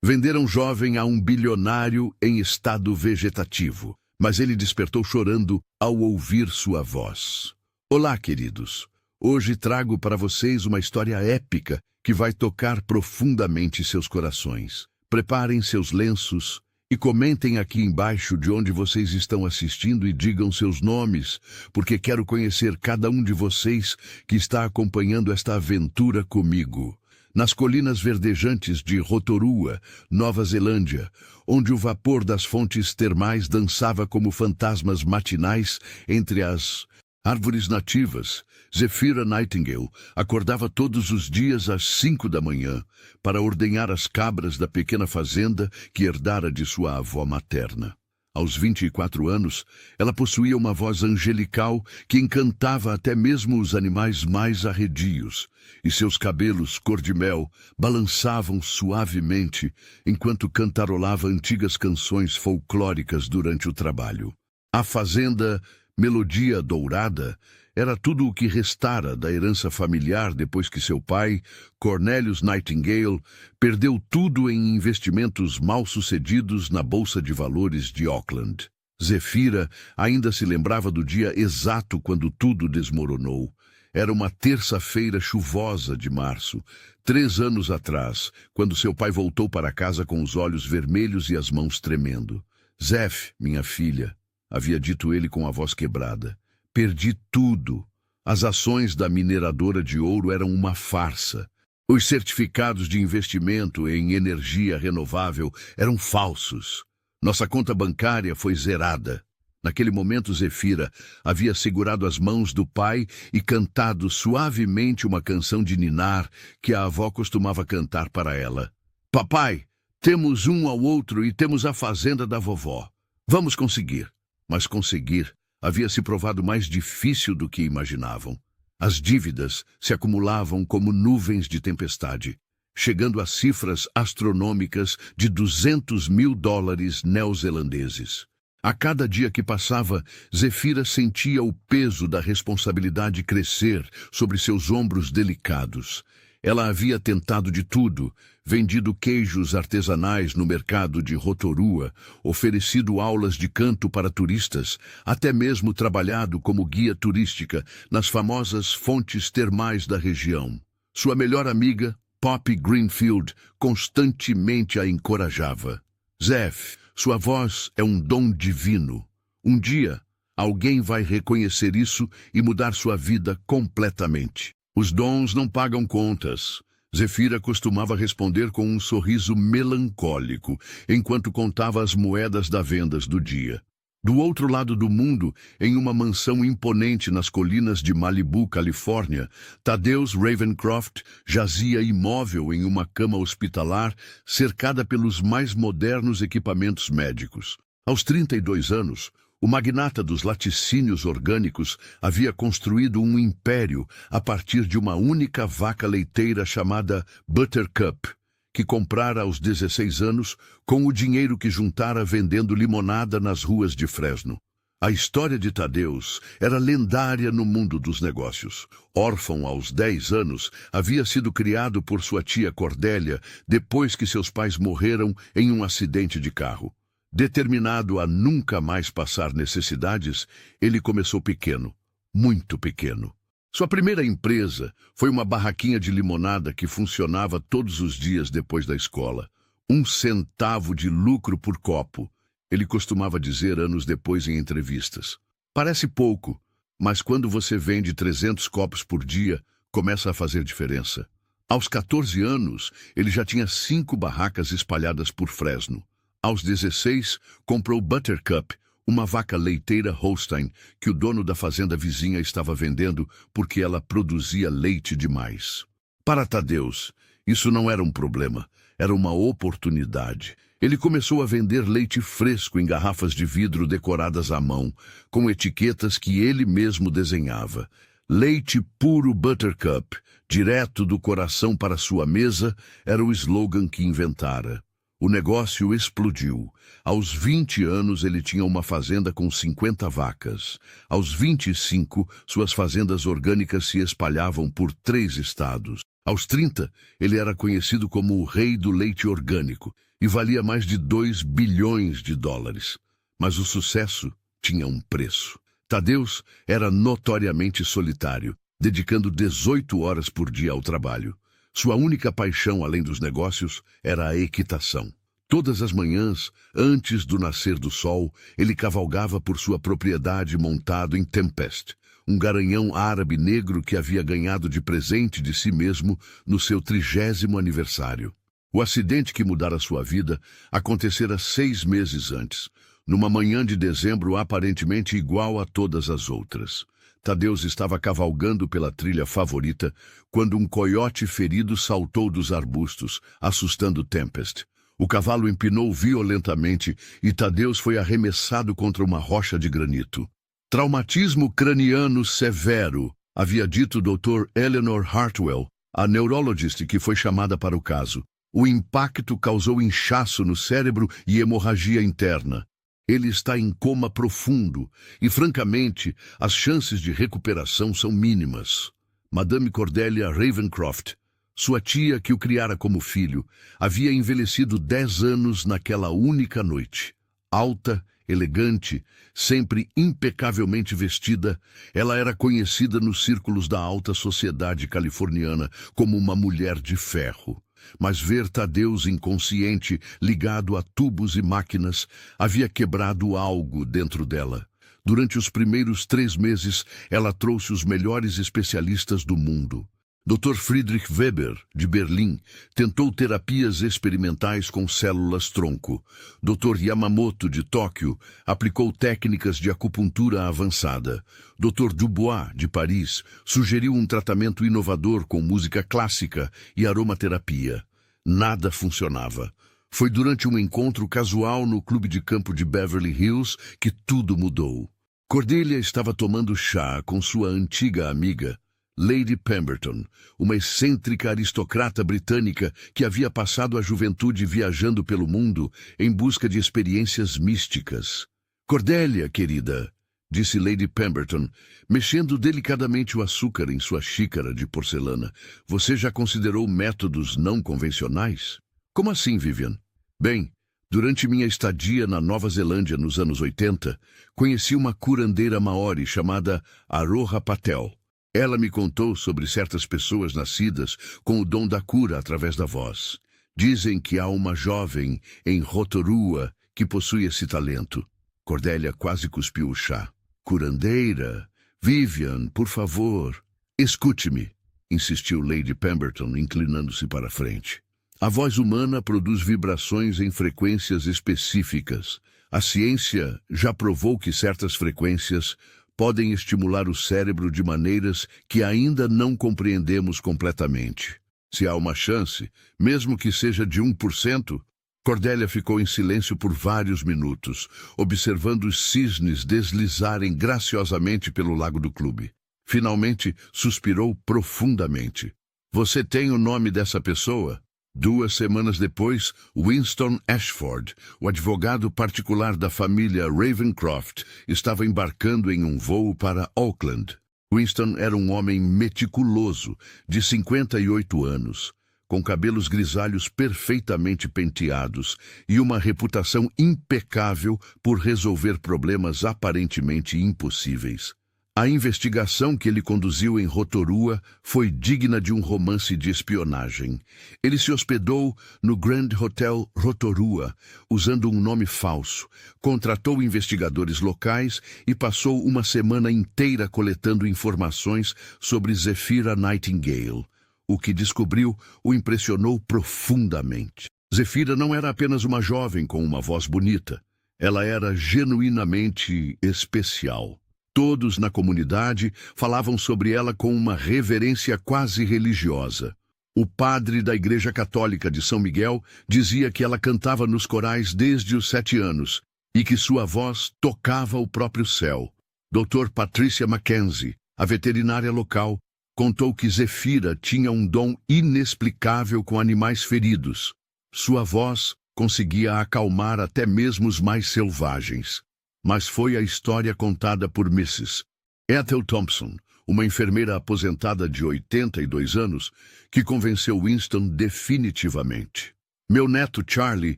Venderam jovem a um bilionário em estado vegetativo, mas ele despertou chorando ao ouvir sua voz. Olá, queridos. Hoje trago para vocês uma história épica que vai tocar profundamente seus corações. Preparem seus lenços e comentem aqui embaixo de onde vocês estão assistindo e digam seus nomes, porque quero conhecer cada um de vocês que está acompanhando esta aventura comigo. Nas colinas verdejantes de Rotorua, Nova Zelândia, onde o vapor das fontes termais dançava como fantasmas matinais entre as árvores nativas, Zephyra Nightingale acordava todos os dias às 5 da manhã para ordenhar as cabras da pequena fazenda que herdara de sua avó materna. Aos 24 anos, ela possuía uma voz angelical que encantava até mesmo os animais mais arredios, e seus cabelos cor-de-mel balançavam suavemente enquanto cantarolava antigas canções folclóricas durante o trabalho. A fazenda Melodia Dourada era tudo o que restara da herança familiar depois que seu pai, Cornelius Nightingale, perdeu tudo em investimentos mal-sucedidos na Bolsa de Valores de Auckland. Zephyra ainda se lembrava do dia exato quando tudo desmoronou. Era uma terça-feira chuvosa de março, 3 anos atrás, quando seu pai voltou para casa com os olhos vermelhos e as mãos tremendo. Zeph, minha filha, havia dito ele com a voz quebrada. Perdi tudo. As ações da mineradora de ouro eram uma farsa. Os certificados de investimento em energia renovável eram falsos. Nossa conta bancária foi zerada. Naquele momento, Zephyra havia segurado as mãos do pai e cantado suavemente uma canção de ninar que a avó costumava cantar para ela. Papai, temos um ao outro e temos a fazenda da vovó. Vamos conseguir. Mas conseguir havia se provado mais difícil do que imaginavam. As dívidas se acumulavam como nuvens de tempestade, chegando a cifras astronômicas de $200.000 neozelandeses. A cada dia que passava, Zephyra sentia o peso da responsabilidade crescer sobre seus ombros delicados. Ela havia tentado de tudo, vendido queijos artesanais no mercado de Rotorua, oferecido aulas de canto para turistas, até mesmo trabalhado como guia turística nas famosas fontes termais da região. Sua melhor amiga, Poppy Greenfield, constantemente a encorajava. Zeph, sua voz é um dom divino. Um dia, alguém vai reconhecer isso e mudar sua vida completamente. Os dons não pagam contas. Zephyra costumava responder com um sorriso melancólico, enquanto contava as moedas das vendas do dia. Do outro lado do mundo, em uma mansão imponente nas colinas de Malibu, Califórnia, Thaddeus Ravencroft jazia imóvel em uma cama hospitalar, cercada pelos mais modernos equipamentos médicos. Aos 32 anos, o magnata dos laticínios orgânicos havia construído um império a partir de uma única vaca leiteira chamada Buttercup, que comprara aos 16 anos com o dinheiro que juntara vendendo limonada nas ruas de Fresno. A história de Thaddeus era lendária no mundo dos negócios. Órfão aos 10 anos, havia sido criado por sua tia Cordélia depois que seus pais morreram em um acidente de carro. Determinado a nunca mais passar necessidades, ele começou pequeno, muito pequeno. Sua primeira empresa foi uma barraquinha de limonada que funcionava todos os dias depois da escola. 1 centavo de lucro por copo, ele costumava dizer anos depois em entrevistas. Parece pouco, mas quando você vende 300 copos por dia, começa a fazer diferença. Aos 14 anos, ele já tinha 5 barracas espalhadas por Fresno. Aos 16, comprou Buttercup, uma vaca leiteira Holstein que o dono da fazenda vizinha estava vendendo porque ela produzia leite demais. Para Thaddeus, isso não era um problema, era uma oportunidade. Ele começou a vender leite fresco em garrafas de vidro decoradas à mão, com etiquetas que ele mesmo desenhava. Leite puro Buttercup, direto do coração para sua mesa, era o slogan que inventara. O negócio explodiu. Aos 20 anos, ele tinha uma fazenda com 50 vacas. Aos 25, suas fazendas orgânicas se espalhavam por 3 estados. Aos 30, ele era conhecido como o rei do leite orgânico e valia mais de 2 bilhões de dólares. Mas o sucesso tinha um preço. Tadeusz era notoriamente solitário, dedicando 18 horas por dia ao trabalho. Sua única paixão, além dos negócios, era a equitação. Todas as manhãs, antes do nascer do sol, ele cavalgava por sua propriedade montado em Tempest, um garanhão árabe negro que havia ganhado de presente de si mesmo no seu 30º aniversário. O acidente que mudara sua vida acontecera 6 meses antes, numa manhã de dezembro aparentemente igual a todas as outras. Tadeusz estava cavalgando pela trilha favorita quando um coiote ferido saltou dos arbustos, assustando Tempest. O cavalo empinou violentamente e Tadeusz foi arremessado contra uma rocha de granito. Traumatismo craniano severo, havia dito Dr. Eleanor Hartwell, a neurologist que foi chamada para o caso. O impacto causou inchaço no cérebro e hemorragia interna. Ele está em coma profundo e, francamente, as chances de recuperação são mínimas. Madame Cordelia Ravencroft, sua tia que o criara como filho, havia envelhecido 10 anos naquela única noite. Alta, elegante, sempre impecavelmente vestida, ela era conhecida nos círculos da alta sociedade californiana como uma mulher de ferro. Mas ver Tadeusz inconsciente, ligado a tubos e máquinas, havia quebrado algo dentro dela. Durante os primeiros 3 meses, ela trouxe os melhores especialistas do mundo. Dr. Friedrich Weber, de Berlim, tentou terapias experimentais com células-tronco. Dr. Yamamoto, de Tóquio, aplicou técnicas de acupuntura avançada. Dr. Dubois, de Paris, sugeriu um tratamento inovador com música clássica e aromaterapia. Nada funcionava. Foi durante um encontro casual no clube de campo de Beverly Hills que tudo mudou. Cordelia estava tomando chá com sua antiga amiga, Lady Pemberton, uma excêntrica aristocrata britânica que havia passado a juventude viajando pelo mundo em busca de experiências místicas. "Cordelia, querida", disse Lady Pemberton, mexendo delicadamente o açúcar em sua xícara de porcelana. "Você já considerou métodos não convencionais?" "Como assim, Vivian?" "Bem, durante minha estadia na Nova Zelândia nos anos 80, conheci uma curandeira maori chamada Aroha Patel. Ela me contou sobre certas pessoas nascidas com o dom da cura através da voz. Dizem que há uma jovem em Rotorua que possui esse talento." Cordelia quase cuspiu o chá. "Curandeira? Vivian, por favor." "Escute-me", insistiu Lady Pemberton, inclinando-se para a frente. "A voz humana produz vibrações em frequências específicas. A ciência já provou que certas frequências podem estimular o cérebro de maneiras que ainda não compreendemos completamente. Se há uma chance, mesmo que seja de 1%, Cordelia ficou em silêncio por vários minutos, observando os cisnes deslizarem graciosamente pelo lago do clube. Finalmente, suspirou profundamente. "Você tem o nome dessa pessoa?" 2 semanas depois, Winston Ashford, o advogado particular da família Ravencroft, estava embarcando em um voo para Auckland. Winston era um homem meticuloso, de 58 anos, com cabelos grisalhos perfeitamente penteados e uma reputação impecável por resolver problemas aparentemente impossíveis. A investigação que ele conduziu em Rotorua foi digna de um romance de espionagem. Ele se hospedou no Grand Hotel Rotorua, usando um nome falso, contratou investigadores locais e passou uma semana inteira coletando informações sobre Zephyra Nightingale. O que descobriu o impressionou profundamente. Zephyra não era apenas uma jovem com uma voz bonita. Ela era genuinamente especial. Todos na comunidade falavam sobre ela com uma reverência quase religiosa. O padre da Igreja Católica de São Miguel dizia que ela cantava nos corais desde os 7 anos e que sua voz tocava o próprio céu. Dr. Patricia Mackenzie, a veterinária local, contou que Zephyra tinha um dom inexplicável com animais feridos. Sua voz conseguia acalmar até mesmo os mais selvagens. Mas foi a história contada por Mrs. Ethel Thompson, uma enfermeira aposentada de 82 anos, que convenceu Winston definitivamente. Meu neto Charlie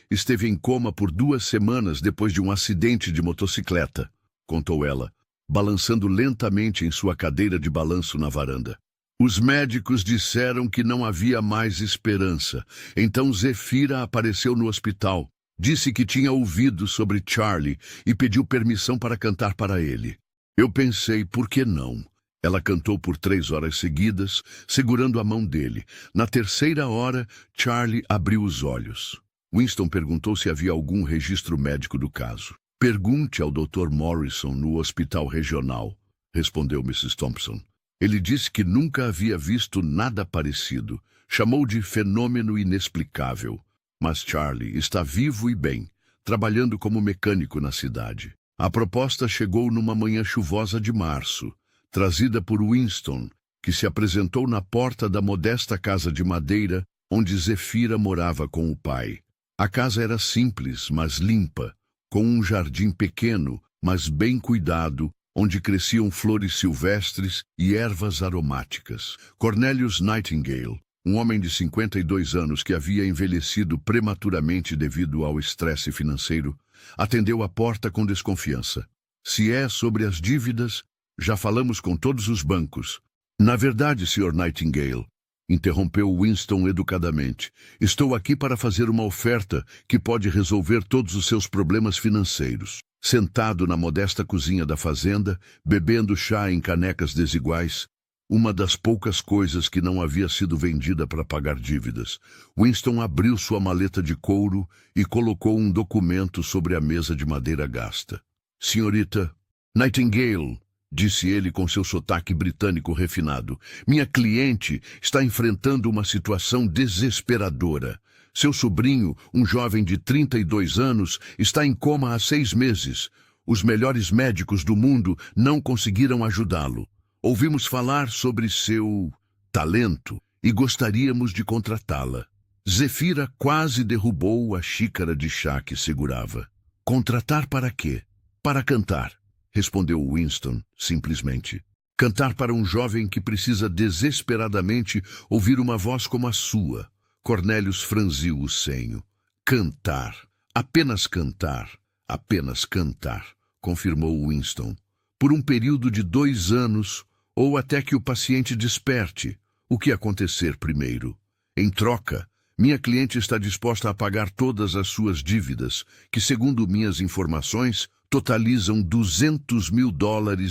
esteve em coma por 2 semanas depois de um acidente de motocicleta, contou ela, balançando lentamente em sua cadeira de balanço na varanda. Os médicos disseram que não havia mais esperança. Então Zefira apareceu no hospital, disse que tinha ouvido sobre Charlie e pediu permissão para cantar para ele. Eu pensei, por que não? Ela cantou por 3 horas seguidas, segurando a mão dele. Na terceira hora, Charlie abriu os olhos. Winston perguntou se havia algum registro médico do caso. Pergunte ao Dr. Morrison no hospital regional, respondeu Mrs. Thompson. Ele disse que nunca havia visto nada parecido. Chamou de fenômeno inexplicável. Mas Charlie está vivo e bem, trabalhando como mecânico na cidade. A proposta chegou numa manhã chuvosa de março, trazida por Winston, que se apresentou na porta da modesta casa de madeira onde Zefira morava com o pai. A casa era simples, mas limpa, com um jardim pequeno, mas bem cuidado, onde cresciam flores silvestres e ervas aromáticas. Cornelius Nightingale, um homem de 52 anos que havia envelhecido prematuramente devido ao estresse financeiro, atendeu a porta com desconfiança. Se é sobre as dívidas, já falamos com todos os bancos. Na verdade, Sr. Nightingale, interrompeu Winston educadamente, estou aqui para fazer uma oferta que pode resolver todos os seus problemas financeiros. Sentado na modesta cozinha da fazenda, bebendo chá em canecas desiguais, uma das poucas coisas que não havia sido vendida para pagar dívidas, Winston abriu sua maleta de couro e colocou um documento sobre a mesa de madeira gasta. Senhorita Nightingale, disse ele com seu sotaque britânico refinado, minha cliente está enfrentando uma situação desesperadora. Seu sobrinho, um jovem de 32 anos, está em coma há 6 meses. Os melhores médicos do mundo não conseguiram ajudá-lo. Ouvimos falar sobre seu talento e gostaríamos de contratá-la. Zefira quase derrubou a xícara de chá que segurava. Contratar para quê? Para cantar, respondeu Winston, simplesmente. Cantar para um jovem que precisa desesperadamente ouvir uma voz como a sua. Cornelius franziu o senho. Cantar. Apenas cantar. Apenas cantar, confirmou Winston. Por um período de 2 anos, ou até que o paciente desperte. O que acontecer primeiro? Em troca, minha cliente está disposta a pagar todas as suas dívidas, que, segundo minhas informações, totalizam $200 mil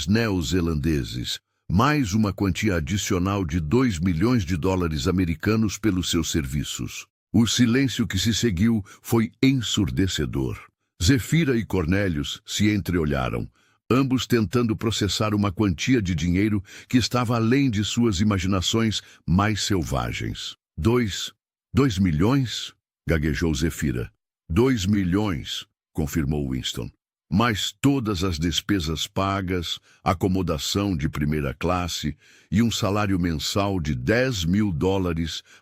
neozelandeses, mais uma quantia adicional de $2 milhões americanos pelos seus serviços. O silêncio que se seguiu foi ensurdecedor. Zefira e Cornelius se entreolharam, ambos tentando processar uma quantia de dinheiro que estava além de suas imaginações mais selvagens. 2 milhões? Gaguejou Zefira. 2 milhões, confirmou Winston. Mais todas as despesas pagas, acomodação de primeira classe e um salário mensal de $10 mil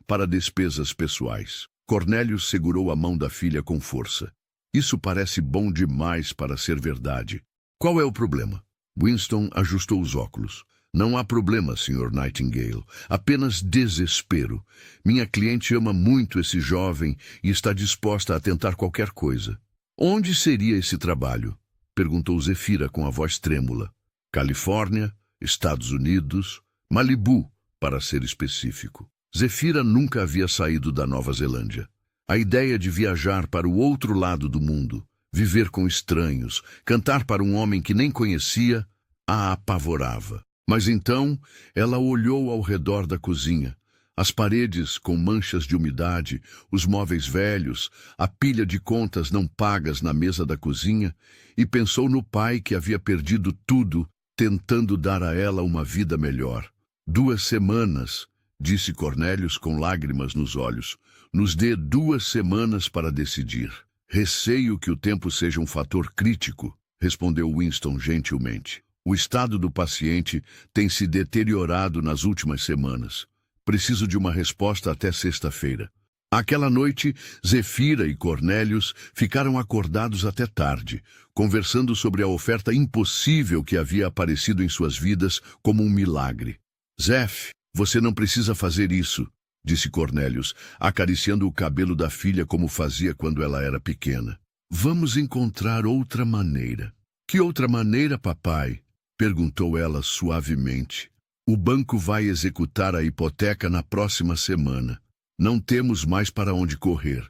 para despesas pessoais. Cornelius segurou a mão da filha com força. Isso parece bom demais para ser verdade. Qual é o problema? Winston ajustou os óculos. Não há problema, Sr. Nightingale. Apenas desespero. Minha cliente ama muito esse jovem e está disposta a tentar qualquer coisa. Onde seria esse trabalho? Perguntou Zefira com a voz trêmula. Califórnia, Estados Unidos, Malibu, para ser específico. Zefira nunca havia saído da Nova Zelândia. A ideia de viajar para o outro lado do mundo, viver com estranhos, cantar para um homem que nem conhecia, a apavorava. Mas então ela olhou ao redor da cozinha. As paredes com manchas de umidade, os móveis velhos, a pilha de contas não pagas na mesa da cozinha, e pensou no pai que havia perdido tudo, tentando dar a ela uma vida melhor. 2 semanas, disse Cornelius com lágrimas nos olhos. Nos dê 2 semanas para decidir. Receio que o tempo seja um fator crítico, respondeu Winston gentilmente. O estado do paciente tem se deteriorado nas últimas semanas. Preciso de uma resposta até sexta-feira. Aquela noite, Zefira e Cornelius ficaram acordados até tarde, conversando sobre a oferta impossível que havia aparecido em suas vidas como um milagre. Zef, você não precisa fazer isso, disse Cornélius, acariciando o cabelo da filha como fazia quando ela era pequena. Vamos encontrar outra maneira. Que outra maneira, papai? Perguntou ela suavemente. O banco vai executar a hipoteca na próxima semana. Não temos mais para onde correr.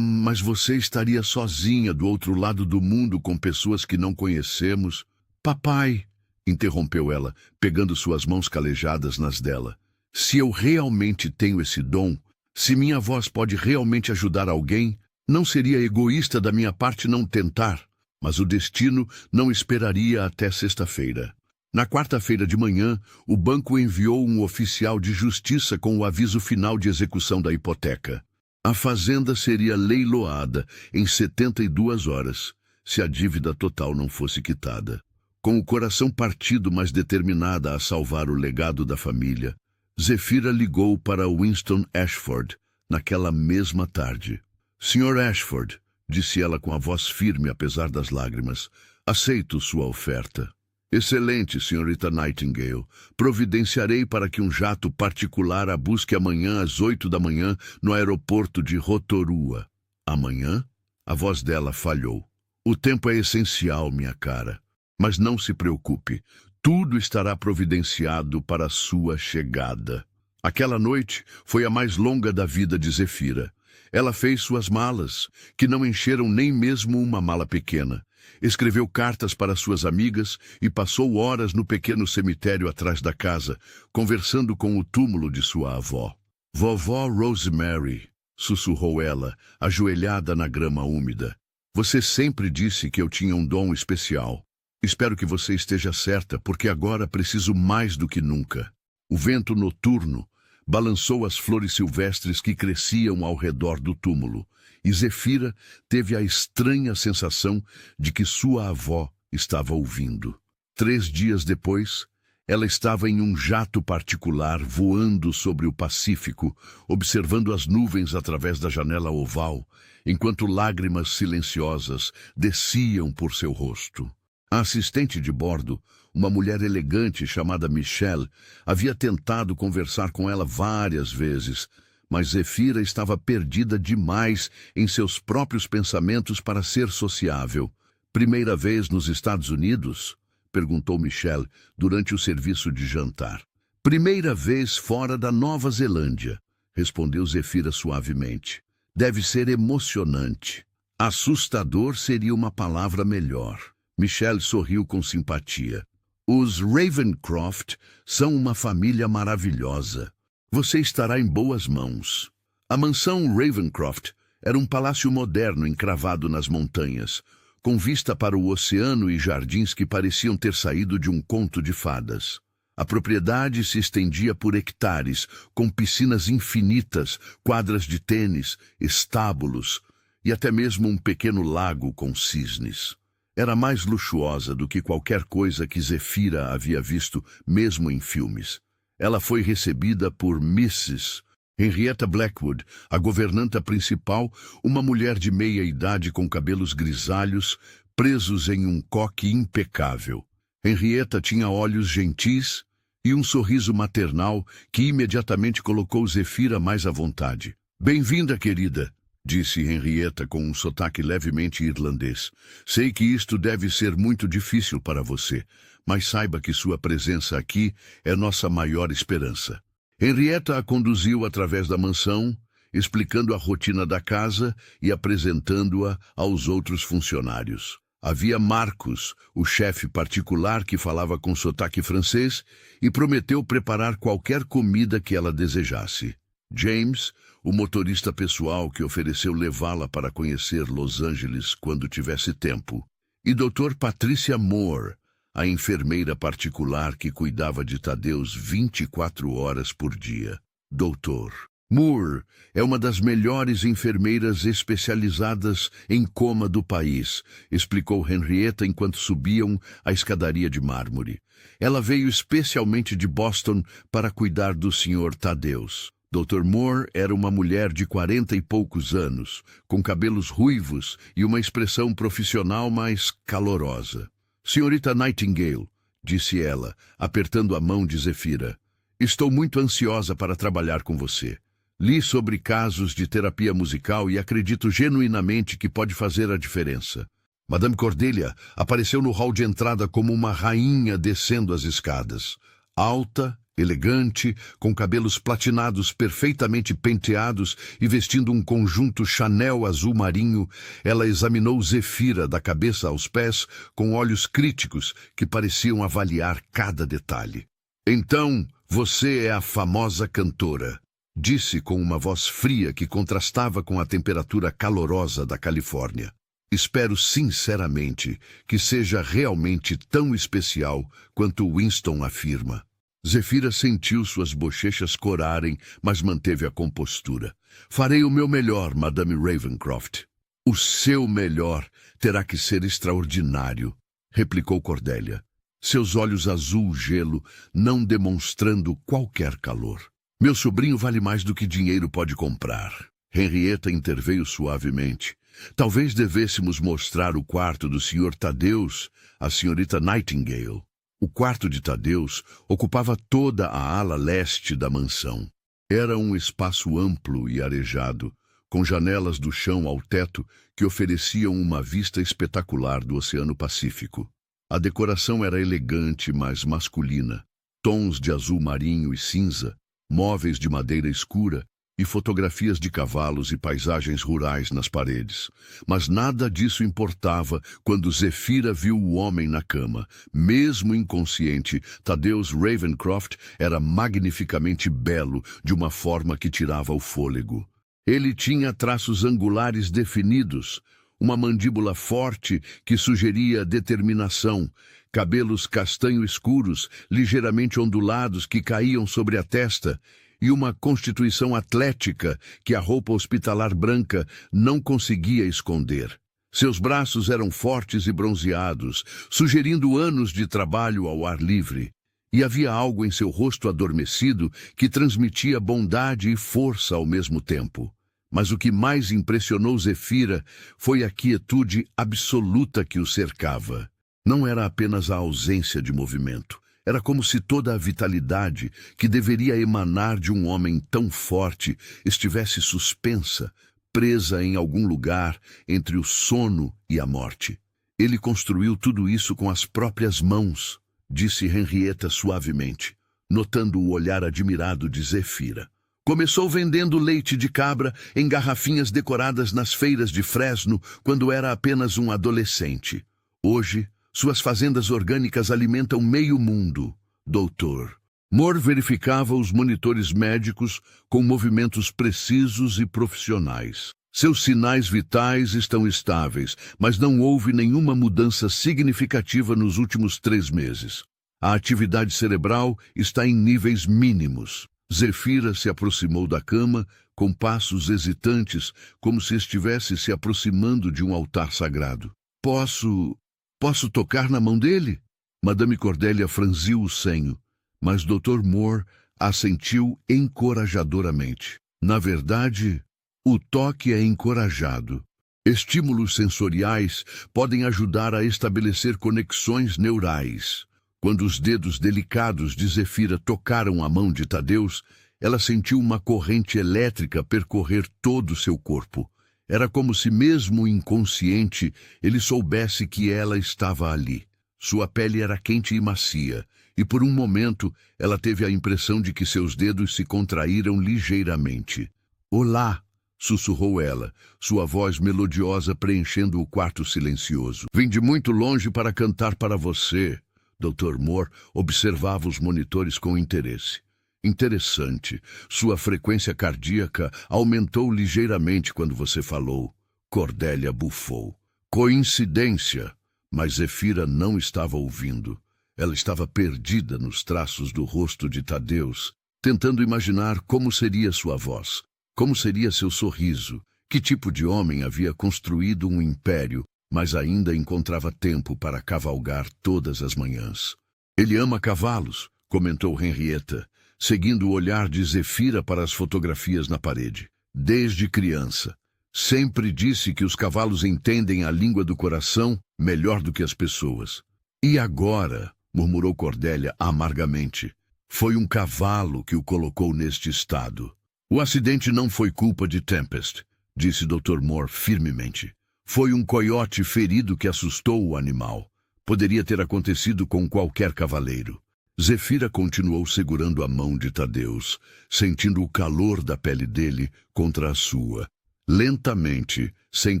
Mas você estaria sozinha do outro lado do mundo com pessoas que não conhecemos. Papai, interrompeu ela, pegando suas mãos calejadas nas dela. Se eu realmente tenho esse dom, se minha voz pode realmente ajudar alguém, não seria egoísta da minha parte não tentar. Mas o destino não esperaria até sexta-feira. Na quarta-feira de manhã, o banco enviou um oficial de justiça com o aviso final de execução da hipoteca. A fazenda seria leiloada em 72 horas, se a dívida total não fosse quitada. Com o coração partido, mas determinada a salvar o legado da família, Zefira ligou para Winston Ashford naquela mesma tarde. Sr. Ashford, disse ela com a voz firme apesar das lágrimas, aceito sua oferta. Excelente, senhorita Nightingale. Providenciarei para que um jato particular a busque amanhã às 8 da manhã no aeroporto de Rotorua. Amanhã? A voz dela falhou. O tempo é essencial, minha cara. Mas não se preocupe. Tudo estará providenciado para a sua chegada. Aquela noite foi a mais longa da vida de Zefira. Ela fez suas malas, que não encheram nem mesmo uma mala pequena. Escreveu cartas para suas amigas e passou horas no pequeno cemitério atrás da casa, conversando com o túmulo de sua avó. Vovó Rosemary, sussurrou ela, ajoelhada na grama úmida. Você sempre disse que eu tinha um dom especial. Espero que você esteja certa, porque agora preciso mais do que nunca. O vento noturno balançou as flores silvestres que cresciam ao redor do túmulo, e Zefira teve a estranha sensação de que sua avó estava ouvindo. 3 dias depois, ela estava em um jato particular voando sobre o Pacífico, observando as nuvens através da janela oval, enquanto lágrimas silenciosas desciam por seu rosto. A assistente de bordo, uma mulher elegante chamada Michelle, havia tentado conversar com ela várias vezes, mas Zefira estava perdida demais em seus próprios pensamentos para ser sociável. Primeira vez nos Estados Unidos? Perguntou Michelle durante o serviço de jantar. Primeira vez fora da Nova Zelândia, respondeu Zefira suavemente. Deve ser emocionante. Assustador seria uma palavra melhor. Michelle sorriu com simpatia. Os Ravencroft são uma família maravilhosa. Você estará em boas mãos. A mansão Ravencroft era um palácio moderno encravado nas montanhas, com vista para o oceano e jardins que pareciam ter saído de um conto de fadas. A propriedade se estendia por hectares, com piscinas infinitas, quadras de tênis, estábulos e até mesmo um pequeno lago com cisnes. Era mais luxuosa do que qualquer coisa que Zefira havia visto, mesmo em filmes. Ela foi recebida por Mrs. Henrietta Blackwood, a governanta principal, uma mulher de meia-idade com cabelos grisalhos, presos em um coque impecável. Henrietta tinha olhos gentis e um sorriso maternal que imediatamente colocou Zefira mais à vontade. Bem-vinda, querida, disse Henrietta com um sotaque levemente irlandês. Sei que isto deve ser muito difícil para você, mas saiba que sua presença aqui é nossa maior esperança. Henrietta a conduziu através da mansão, explicando a rotina da casa e apresentando-a aos outros funcionários. Havia Marcos, o chefe particular que falava com sotaque francês e prometeu preparar qualquer comida que ela desejasse. James, o motorista pessoal que ofereceu levá-la para conhecer Los Angeles quando tivesse tempo. E Dr. Patricia Moore, a enfermeira particular que cuidava de Tadeus 24 horas por dia. Doutor. Moore é uma das melhores enfermeiras especializadas em coma do país, explicou Henrietta enquanto subiam a escadaria de mármore. Ela veio especialmente de Boston para cuidar do Sr. Tadeus. Dr. Moore era uma mulher de 40 e poucos anos, com cabelos ruivos e uma expressão profissional mais calorosa. Senhorita Nightingale, disse ela, apertando a mão de Zefira, Estou muito ansiosa para trabalhar com você. Li sobre casos de terapia musical e acredito genuinamente que pode fazer a diferença. Madame Cordelia apareceu no hall de entrada como uma rainha descendo as escadas. Alta, elegante, com cabelos platinados perfeitamente penteados e vestindo um conjunto Chanel azul marinho, ela examinou Zefira da cabeça aos pés com olhos críticos que pareciam avaliar cada detalhe. Então, você é a famosa cantora, disse com uma voz fria que contrastava com a temperatura calorosa da Califórnia. Espero sinceramente que seja realmente tão especial quanto Winston afirma. Zefira sentiu suas bochechas corarem, mas manteve a compostura. Farei o meu melhor, Madame Ravencroft. O seu melhor terá que ser extraordinário, replicou Cordelia, seus olhos azul gelo não demonstrando qualquer calor. Meu sobrinho vale mais do que dinheiro pode comprar. Henrietta interveio suavemente. Talvez devêssemos mostrar o quarto do Sr. Thaddeus à Srta. Nightingale. O quarto de Thaddeus ocupava toda a ala leste da mansão. Era um espaço amplo e arejado, com janelas do chão ao teto que ofereciam uma vista espetacular do Oceano Pacífico. A decoração era elegante, mas masculina. Tons de azul marinho e cinza, móveis de madeira escura e fotografias de cavalos e paisagens rurais nas paredes. Mas nada disso importava quando Zefira viu o homem na cama. Mesmo inconsciente, Thaddeus Ravencroft era magnificamente belo, de uma forma que tirava o fôlego. Ele tinha traços angulares definidos, uma mandíbula forte que sugeria determinação, cabelos castanho escuros, ligeiramente ondulados que caíam sobre a testa, e uma constituição atlética que a roupa hospitalar branca não conseguia esconder. Seus braços eram fortes e bronzeados, sugerindo anos de trabalho ao ar livre, e havia algo em seu rosto adormecido que transmitia bondade e força ao mesmo tempo. Mas o que mais impressionou Zefira foi a quietude absoluta que o cercava. Não era apenas a ausência de movimento. Era como se toda a vitalidade que deveria emanar de um homem tão forte estivesse suspensa, presa em algum lugar entre o sono e a morte. Ele construiu tudo isso com as próprias mãos, disse Henrietta suavemente, notando o olhar admirado de Zefira. Começou vendendo leite de cabra em garrafinhas decoradas nas feiras de Fresno quando era apenas um adolescente. Hoje, suas fazendas orgânicas alimentam meio mundo, doutor. Moore verificava os monitores médicos com movimentos precisos e profissionais. Seus sinais vitais estão estáveis, mas não houve nenhuma mudança significativa nos últimos 3 meses. A atividade cerebral está em níveis mínimos. Zefira se aproximou da cama com passos hesitantes, como se estivesse se aproximando de um altar sagrado. Posso tocar na mão dele? Madame Cordelia franziu o senho, mas Dr. Moore assentiu encorajadoramente. Na verdade, o toque é encorajado. Estímulos sensoriais podem ajudar a estabelecer conexões neurais. Quando os dedos delicados de Zefira tocaram a mão de Thaddeus, ela sentiu uma corrente elétrica percorrer todo o seu corpo. Era como se, mesmo inconsciente, ele soubesse que ela estava ali. Sua pele era quente e macia, e por um momento ela teve a impressão de que seus dedos se contraíram ligeiramente. "Olá!", sussurrou ela, sua voz melodiosa preenchendo o quarto silencioso. "Vim de muito longe para cantar para você." Dr. Moore observava os monitores com interesse. "Interessante. Sua frequência cardíaca aumentou ligeiramente quando você falou." Cordelia bufou. "Coincidência." Mas Zefira não estava ouvindo. Ela estava perdida nos traços do rosto de Thaddeus, tentando imaginar como seria sua voz, como seria seu sorriso, que tipo de homem havia construído um império, mas ainda encontrava tempo para cavalgar todas as manhãs. "Ele ama cavalos", comentou Henrietta, seguindo o olhar de Zefira para as fotografias na parede. "Desde criança. Sempre disse que os cavalos entendem a língua do coração melhor do que as pessoas." "E agora?", murmurou Cordelia amargamente. Foi um cavalo que o colocou neste estado. O acidente não foi culpa de Tempest, disse Dr. Moore firmemente. Foi um coiote ferido que assustou o animal. Poderia ter acontecido com qualquer cavaleiro. Zefira continuou segurando a mão de Tadeus, sentindo o calor da pele dele contra a sua. Lentamente, sem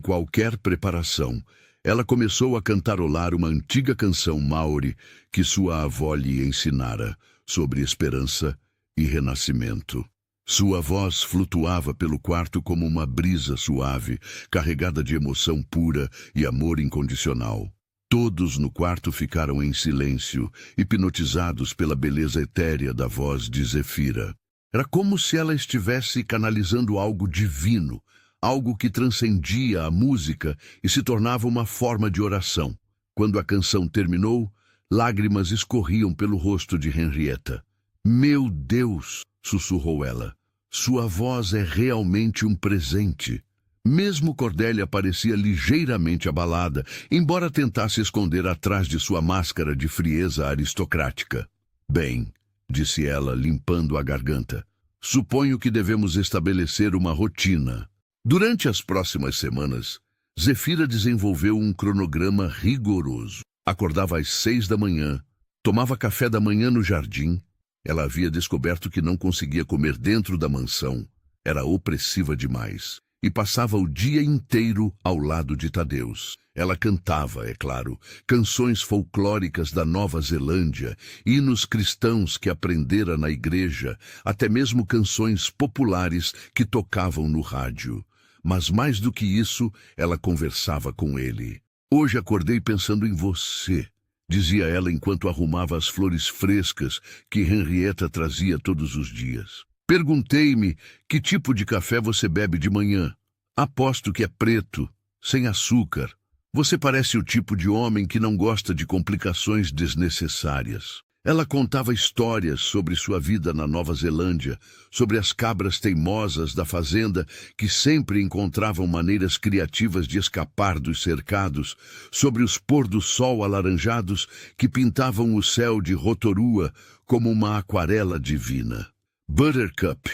qualquer preparação, ela começou a cantarolar uma antiga canção maori que sua avó lhe ensinara, sobre esperança e renascimento. Sua voz flutuava pelo quarto como uma brisa suave, carregada de emoção pura e amor incondicional. Todos no quarto ficaram em silêncio, hipnotizados pela beleza etérea da voz de Zefira. Era como se ela estivesse canalizando algo divino, algo que transcendia a música e se tornava uma forma de oração. Quando a canção terminou, lágrimas escorriam pelo rosto de Henrietta. "Meu Deus!" sussurrou ela. "Sua voz é realmente um presente." Mesmo Cordélia parecia ligeiramente abalada, embora tentasse esconder atrás de sua máscara de frieza aristocrática. "Bem", disse ela, limpando a garganta, "suponho que devemos estabelecer uma rotina." Durante as próximas semanas, Zefira desenvolveu um cronograma rigoroso. Acordava às 6 da manhã, tomava café da manhã no jardim. Ela havia descoberto que não conseguia comer dentro da mansão. Era opressiva demais. E passava o dia inteiro ao lado de Tadeus. Ela cantava, é claro, canções folclóricas da Nova Zelândia, hinos cristãos que aprendera na igreja, até mesmo canções populares que tocavam no rádio. Mas mais do que isso, ela conversava com ele. "Hoje acordei pensando em você", dizia ela enquanto arrumava as flores frescas que Henrietta trazia todos os dias. "Perguntei-me que tipo de café você bebe de manhã. Aposto que é preto, sem açúcar. Você parece o tipo de homem que não gosta de complicações desnecessárias." Ela contava histórias sobre sua vida na Nova Zelândia, sobre as cabras teimosas da fazenda que sempre encontravam maneiras criativas de escapar dos cercados, sobre os pôr-do-sol alaranjados que pintavam o céu de Rotorua como uma aquarela divina. "Buttercup,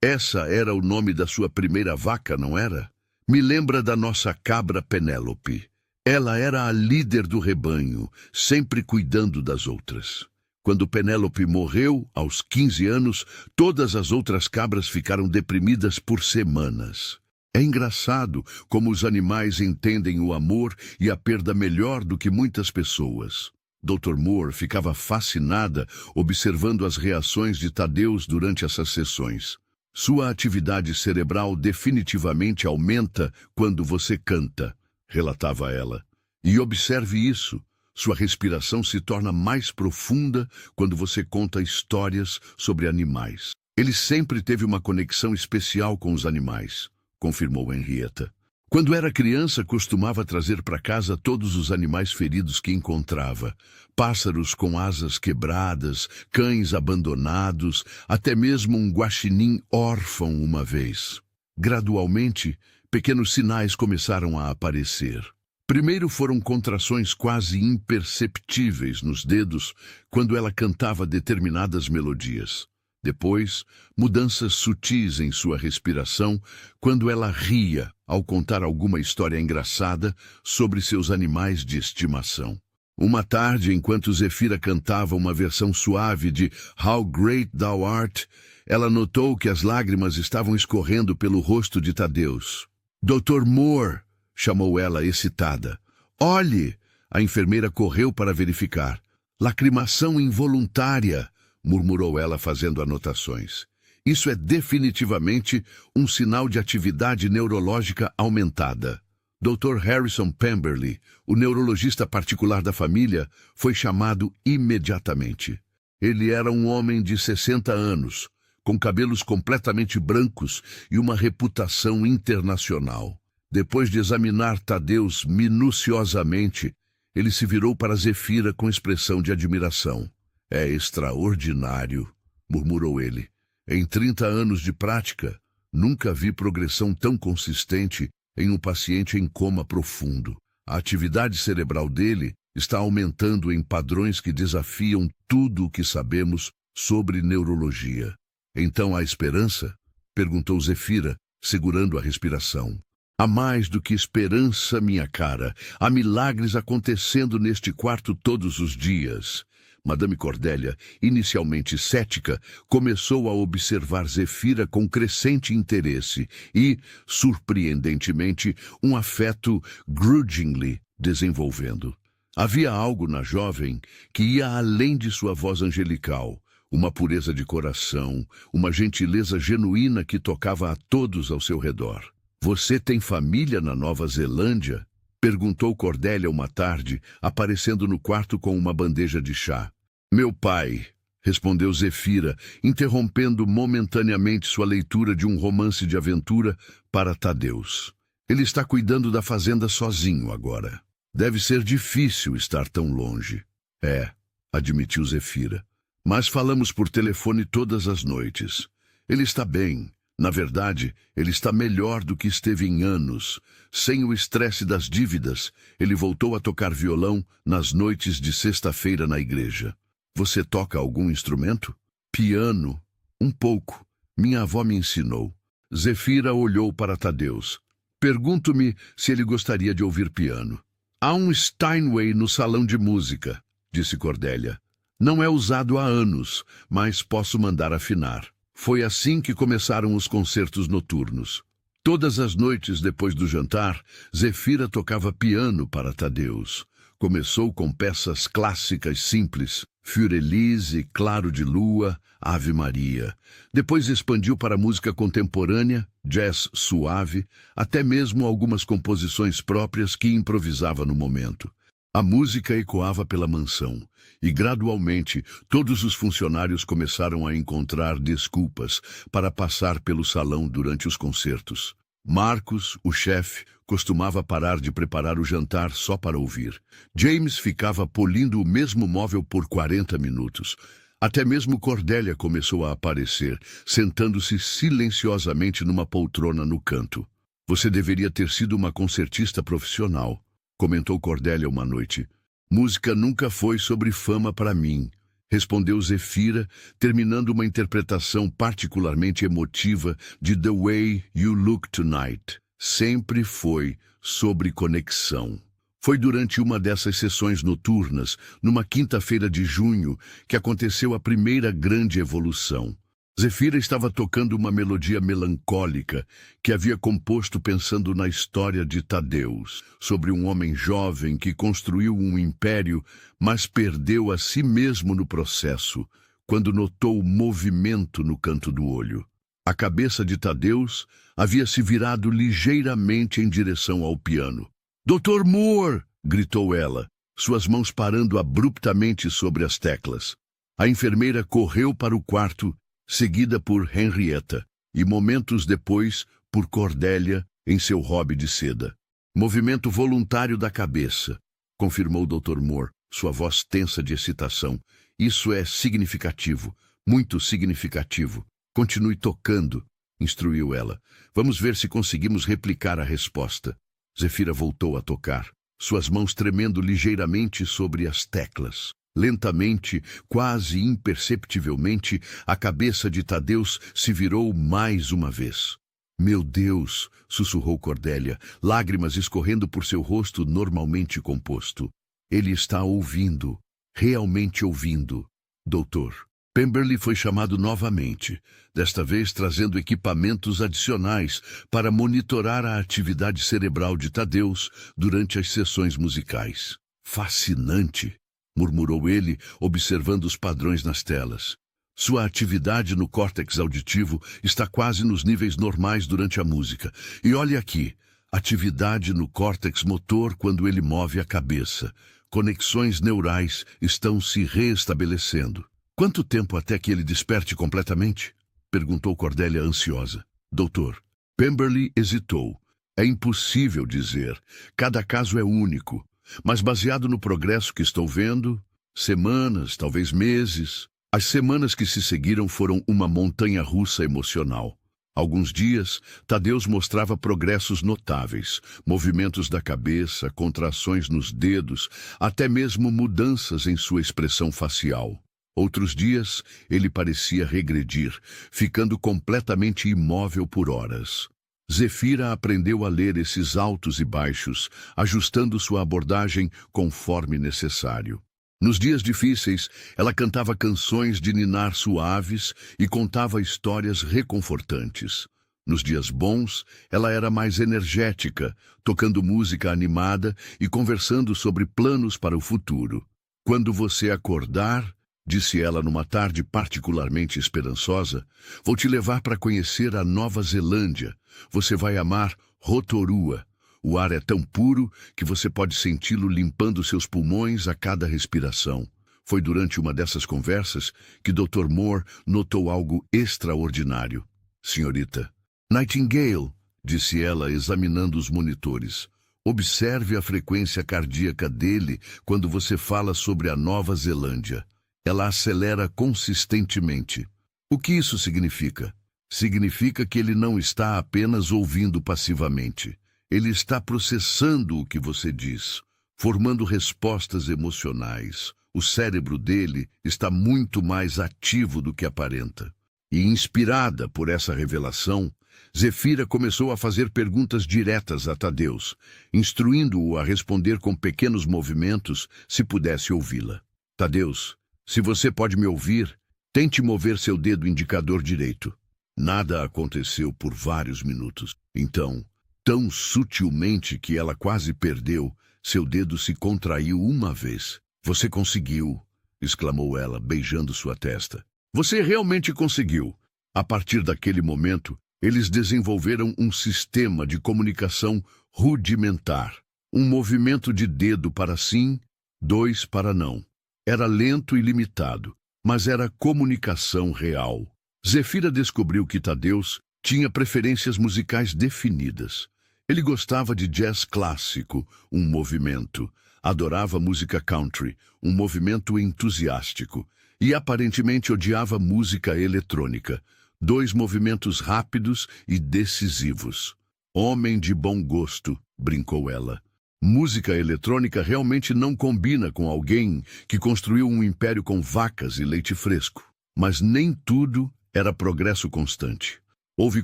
essa era o nome da sua primeira vaca, não era? Me lembra da nossa cabra Penélope. Ela era a líder do rebanho, sempre cuidando das outras. Quando Penélope morreu, aos 15 anos, todas as outras cabras ficaram deprimidas por semanas. É engraçado como os animais entendem o amor e a perda melhor do que muitas pessoas." Dr. Moore ficava fascinada observando as reações de Tadeus durante essas sessões. "Sua atividade cerebral definitivamente aumenta quando você canta", relatava ela. "E observe isso. Sua respiração se torna mais profunda quando você conta histórias sobre animais." "Ele sempre teve uma conexão especial com os animais", confirmou Henrietta. "Quando era criança, costumava trazer para casa todos os animais feridos que encontrava. Pássaros com asas quebradas, cães abandonados, até mesmo um guaxinim órfão uma vez. Gradualmente, pequenos sinais começaram a aparecer. Primeiro foram contrações quase imperceptíveis nos dedos quando ela cantava determinadas melodias. Depois, mudanças sutis em sua respiração quando ela ria ao contar alguma história engraçada sobre seus animais de estimação. Uma tarde, enquanto Zefira cantava uma versão suave de How Great Thou Art, ela notou que as lágrimas estavam escorrendo pelo rosto de Tadeus. "Dr. Moore", chamou ela excitada. "Olhe!" A enfermeira correu para verificar. "Lacrimação involuntária", murmurou ela fazendo anotações. "Isso é definitivamente um sinal de atividade neurológica aumentada." Dr. Harrison Pemberley, o neurologista particular da família, foi chamado imediatamente. Ele era um homem de 60 anos, com cabelos completamente brancos e uma reputação internacional. Depois de examinar Tadeus minuciosamente, ele se virou para Zefira com expressão de admiração. "É extraordinário", murmurou ele. "Em 30 anos de prática, nunca vi progressão tão consistente em um paciente em coma profundo. A atividade cerebral dele está aumentando em padrões que desafiam tudo o que sabemos sobre neurologia. Então há esperança? Perguntou Zefira, segurando a respiração. Há mais do que esperança, minha cara. Há milagres acontecendo neste quarto todos os dias. Madame Cordélia, inicialmente cética, começou a observar Zefira com crescente interesse e, surpreendentemente, um afeto grudgingly desenvolvendo. Havia algo na jovem que ia além de sua voz angelical, uma pureza de coração, uma gentileza genuína que tocava a todos ao seu redor. Você tem família na Nova Zelândia? Perguntou Cordélia uma tarde, aparecendo no quarto com uma bandeja de chá. Meu pai, respondeu Zefira, interrompendo momentaneamente sua leitura de um romance de aventura para Tadeus. Ele está cuidando da fazenda sozinho agora. Deve ser difícil estar tão longe. É, admitiu Zefira. Mas falamos por telefone todas as noites. Ele está bem. Na verdade, ele está melhor do que esteve em anos. Sem o estresse das dívidas, ele voltou a tocar violão nas noites de sexta-feira na igreja. Você toca algum instrumento? Piano. Um pouco. Minha avó me ensinou. Zefira olhou para Tadeus. Pergunto-me se ele gostaria de ouvir piano. Há um Steinway no salão de música, disse Cordélia. Não é usado há anos, mas posso mandar afinar. Foi assim que começaram os concertos noturnos. Todas as noites depois do jantar, Zefira tocava piano para Tadeus. Começou com peças clássicas simples, Fiorelise, Claro de Lua, Ave Maria. Depois expandiu para música contemporânea, jazz suave, até mesmo algumas composições próprias que improvisava no momento. A música ecoava pela mansão, e gradualmente todos os funcionários começaram a encontrar desculpas para passar pelo salão durante os concertos. Marcos, o chefe, costumava parar de preparar o jantar só para ouvir. James ficava polindo o mesmo móvel por 40 minutos. Até mesmo Cordélia começou a aparecer, sentando-se silenciosamente numa poltrona no canto. Você deveria ter sido uma concertista profissional, comentou Cordélia uma noite. Música nunca foi sobre fama para mim, respondeu Zefira, terminando uma interpretação particularmente emotiva de The Way You Look Tonight. Sempre foi sobre conexão. Foi durante uma dessas sessões noturnas, numa quinta-feira de junho, que aconteceu a primeira grande evolução. Zefira estava tocando uma melodia melancólica que havia composto pensando na história de Tadeus, sobre um homem jovem que construiu um império, mas perdeu a si mesmo no processo, quando notou o movimento no canto do olho. A cabeça de Tadeus havia se virado ligeiramente em direção ao piano. "Dr. Moore!" gritou ela, suas mãos parando abruptamente sobre as teclas. A enfermeira correu para o quarto, seguida por Henrietta, e momentos depois por Cordélia em seu hobby de seda. "Movimento voluntário da cabeça", confirmou Dr. Moore, sua voz tensa de excitação. "Isso é significativo, muito significativo. Continue tocando", instruiu ela. "Vamos ver se conseguimos replicar a resposta." Zefira voltou a tocar, suas mãos tremendo ligeiramente sobre as teclas. Lentamente, quase imperceptivelmente, a cabeça de Tadeus se virou mais uma vez. "Meu Deus!" sussurrou Cordélia, lágrimas escorrendo por seu rosto normalmente composto. "Ele está ouvindo, realmente ouvindo, doutor." Pemberley foi chamado novamente, desta vez trazendo equipamentos adicionais para monitorar a atividade cerebral de Tadeus durante as sessões musicais. "Fascinante!" murmurou ele, observando os padrões nas telas. "Sua atividade no córtex auditivo está quase nos níveis normais durante a música. E olhe aqui, atividade no córtex motor quando ele move a cabeça. Conexões neurais estão se reestabelecendo." "Quanto tempo até que ele desperte completamente?" perguntou Cordélia ansiosa. "Doutor." Pemberley hesitou. "É impossível dizer. Cada caso é único. Mas baseado no progresso que estou vendo, semanas, talvez meses." As semanas que se seguiram foram uma montanha-russa emocional. Alguns dias, Tadeus mostrava progressos notáveis, movimentos da cabeça, contrações nos dedos, até mesmo mudanças em sua expressão facial. Outros dias, ele parecia regredir, ficando completamente imóvel por horas. Zefira aprendeu a ler esses altos e baixos, ajustando sua abordagem conforme necessário. Nos dias difíceis, ela cantava canções de ninar suaves e contava histórias reconfortantes. Nos dias bons, ela era mais energética, tocando música animada e conversando sobre planos para o futuro. Quando você acordar, disse ela numa tarde particularmente esperançosa, vou te levar para conhecer a Nova Zelândia. Você vai amar Rotorua. O ar é tão puro que você pode senti-lo limpando seus pulmões a cada respiração. Foi durante uma dessas conversas que Dr. Moore notou algo extraordinário. Senhorita Nightingale, disse ela examinando os monitores. Observe a frequência cardíaca dele quando você fala sobre a Nova Zelândia. Ela acelera consistentemente. O que isso significa? Significa que ele não está apenas ouvindo passivamente. Ele está processando o que você diz, formando respostas emocionais. O cérebro dele está muito mais ativo do que aparenta. E inspirada por essa revelação, Zefira começou a fazer perguntas diretas a Tadeus, instruindo-o a responder com pequenos movimentos se pudesse ouvi-la. Tadeus, se você pode me ouvir, tente mover seu dedo indicador direito. Nada aconteceu por vários minutos. Então, tão sutilmente que ela quase perdeu, seu dedo se contraiu uma vez. Você conseguiu, exclamou ela, beijando sua testa. Você realmente conseguiu. A partir daquele momento, eles desenvolveram um sistema de comunicação rudimentar. Um movimento de dedo para sim, 2 para não. Era lento e limitado, mas era comunicação real. Zefira descobriu que Tadeus tinha preferências musicais definidas. Ele gostava de jazz clássico, um movimento. Adorava música country, um movimento entusiástico. E aparentemente odiava música eletrônica. 2 movimentos rápidos e decisivos. Homem de bom gosto, brincou ela. Música eletrônica realmente não combina com alguém que construiu um império com vacas e leite fresco. Mas nem tudo era progresso constante. Houve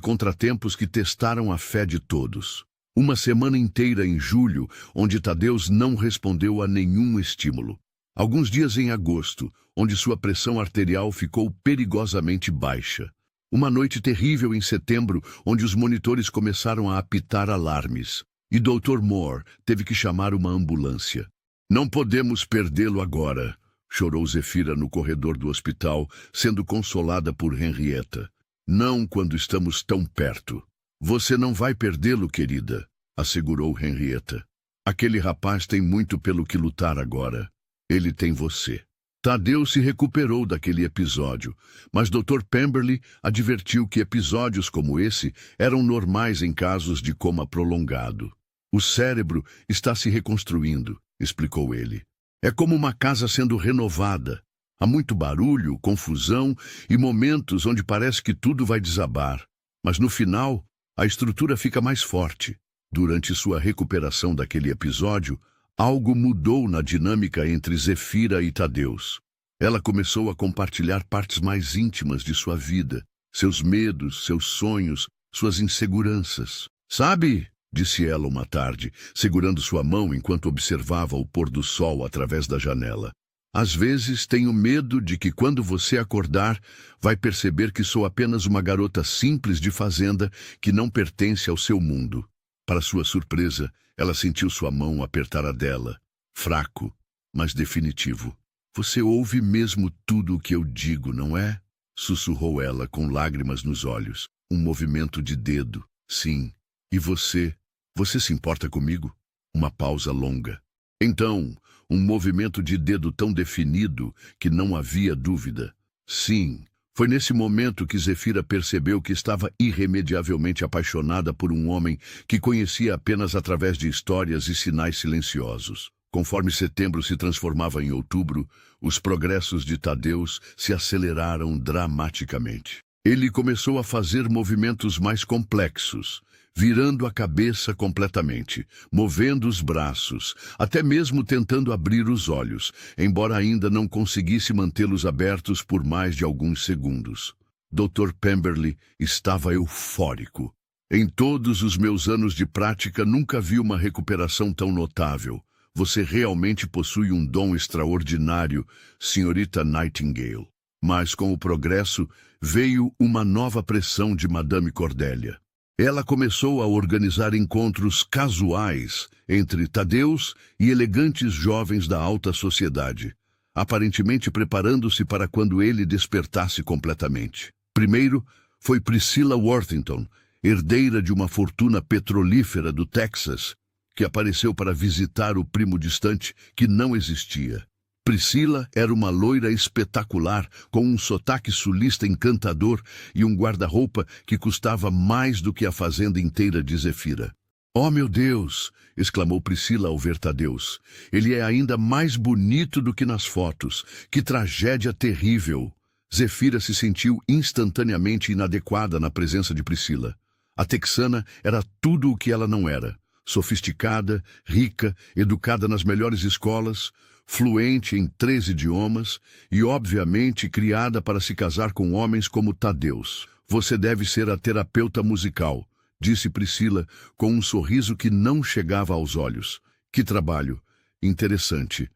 contratempos que testaram a fé de todos. Uma semana inteira em julho, onde Tadeus não respondeu a nenhum estímulo. Alguns dias em agosto, onde sua pressão arterial ficou perigosamente baixa. Uma noite terrível em setembro, onde os monitores começaram a apitar alarmes. E Dr. Moore teve que chamar uma ambulância. Não podemos perdê-lo agora, chorou Zefira no corredor do hospital, sendo consolada por Henrietta. Não quando estamos tão perto. Você não vai perdê-lo, querida, assegurou Henrietta. Aquele rapaz tem muito pelo que lutar agora. Ele tem você. Tadeus se recuperou daquele episódio, mas Dr. Pemberley advertiu que episódios como esse eram normais em casos de coma prolongado. O cérebro está se reconstruindo, explicou ele. É como uma casa sendo renovada. Há muito barulho, confusão e momentos onde parece que tudo vai desabar. Mas no final, a estrutura fica mais forte. Durante sua recuperação daquele episódio, algo mudou na dinâmica entre Zefira e Tadeus. Ela começou a compartilhar partes mais íntimas de sua vida, seus medos, seus sonhos, suas inseguranças. Sabe, disse ela uma tarde, segurando sua mão enquanto observava o pôr do sol através da janela. Às vezes tenho medo de que quando você acordar, vai perceber que sou apenas uma garota simples de fazenda que não pertence ao seu mundo. Para sua surpresa, ela sentiu sua mão apertar a dela. Fraco, mas definitivo. Você ouve mesmo tudo o que eu digo, não é? Sussurrou ela com lágrimas nos olhos. Um movimento de dedo. Sim. E você? Você se importa comigo? Uma pausa longa. Então, um movimento de dedo tão definido que não havia dúvida. Sim. Foi nesse momento que Zefira percebeu que estava irremediavelmente apaixonada por um homem que conhecia apenas através de histórias e sinais silenciosos. Conforme setembro se transformava em outubro, os progressos de Tadeus se aceleraram dramaticamente. Ele começou a fazer movimentos mais complexos, virando a cabeça completamente, movendo os braços, até mesmo tentando abrir os olhos, embora ainda não conseguisse mantê-los abertos por mais de alguns segundos. Dr. Pemberley estava eufórico. Em todos os meus anos de prática, nunca vi uma recuperação tão notável. Você realmente possui um dom extraordinário, senhorita Nightingale. Mas com o progresso, veio uma nova pressão de Madame Cordelia. Ela começou a organizar encontros casuais entre Tadeusz e elegantes jovens da alta sociedade, aparentemente preparando-se para quando ele despertasse completamente. Primeiro foi Priscilla Worthington, herdeira de uma fortuna petrolífera do Texas, que apareceu para visitar o primo distante que não existia. Priscilla era uma loira espetacular, com um sotaque sulista encantador e um guarda-roupa que custava mais do que a fazenda inteira de Zefira. "Oh, meu Deus!" exclamou Priscilla ao ver Tadeusz. "Ele é ainda mais bonito do que nas fotos. Que tragédia terrível!" Zefira se sentiu instantaneamente inadequada na presença de Priscilla. A texana era tudo o que ela não era. Sofisticada, rica, educada nas melhores escolas, fluente em 3 idiomas e, obviamente, criada para se casar com homens como Tadeusz. "Você deve ser a terapeuta musical", disse Priscilla, com um sorriso que não chegava aos olhos. "Que trabalho interessante."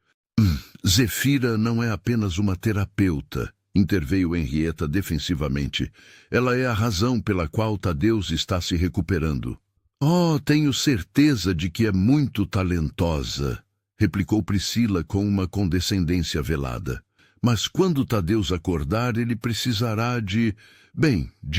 "Zefira não é apenas uma terapeuta", interveio Henrietta defensivamente. "Ela é a razão pela qual Tadeusz está se recuperando." "Oh, tenho certeza de que é muito talentosa", replicou Priscilla com uma condescendência velada. "Mas quando Tadeusz acordar, ele precisará de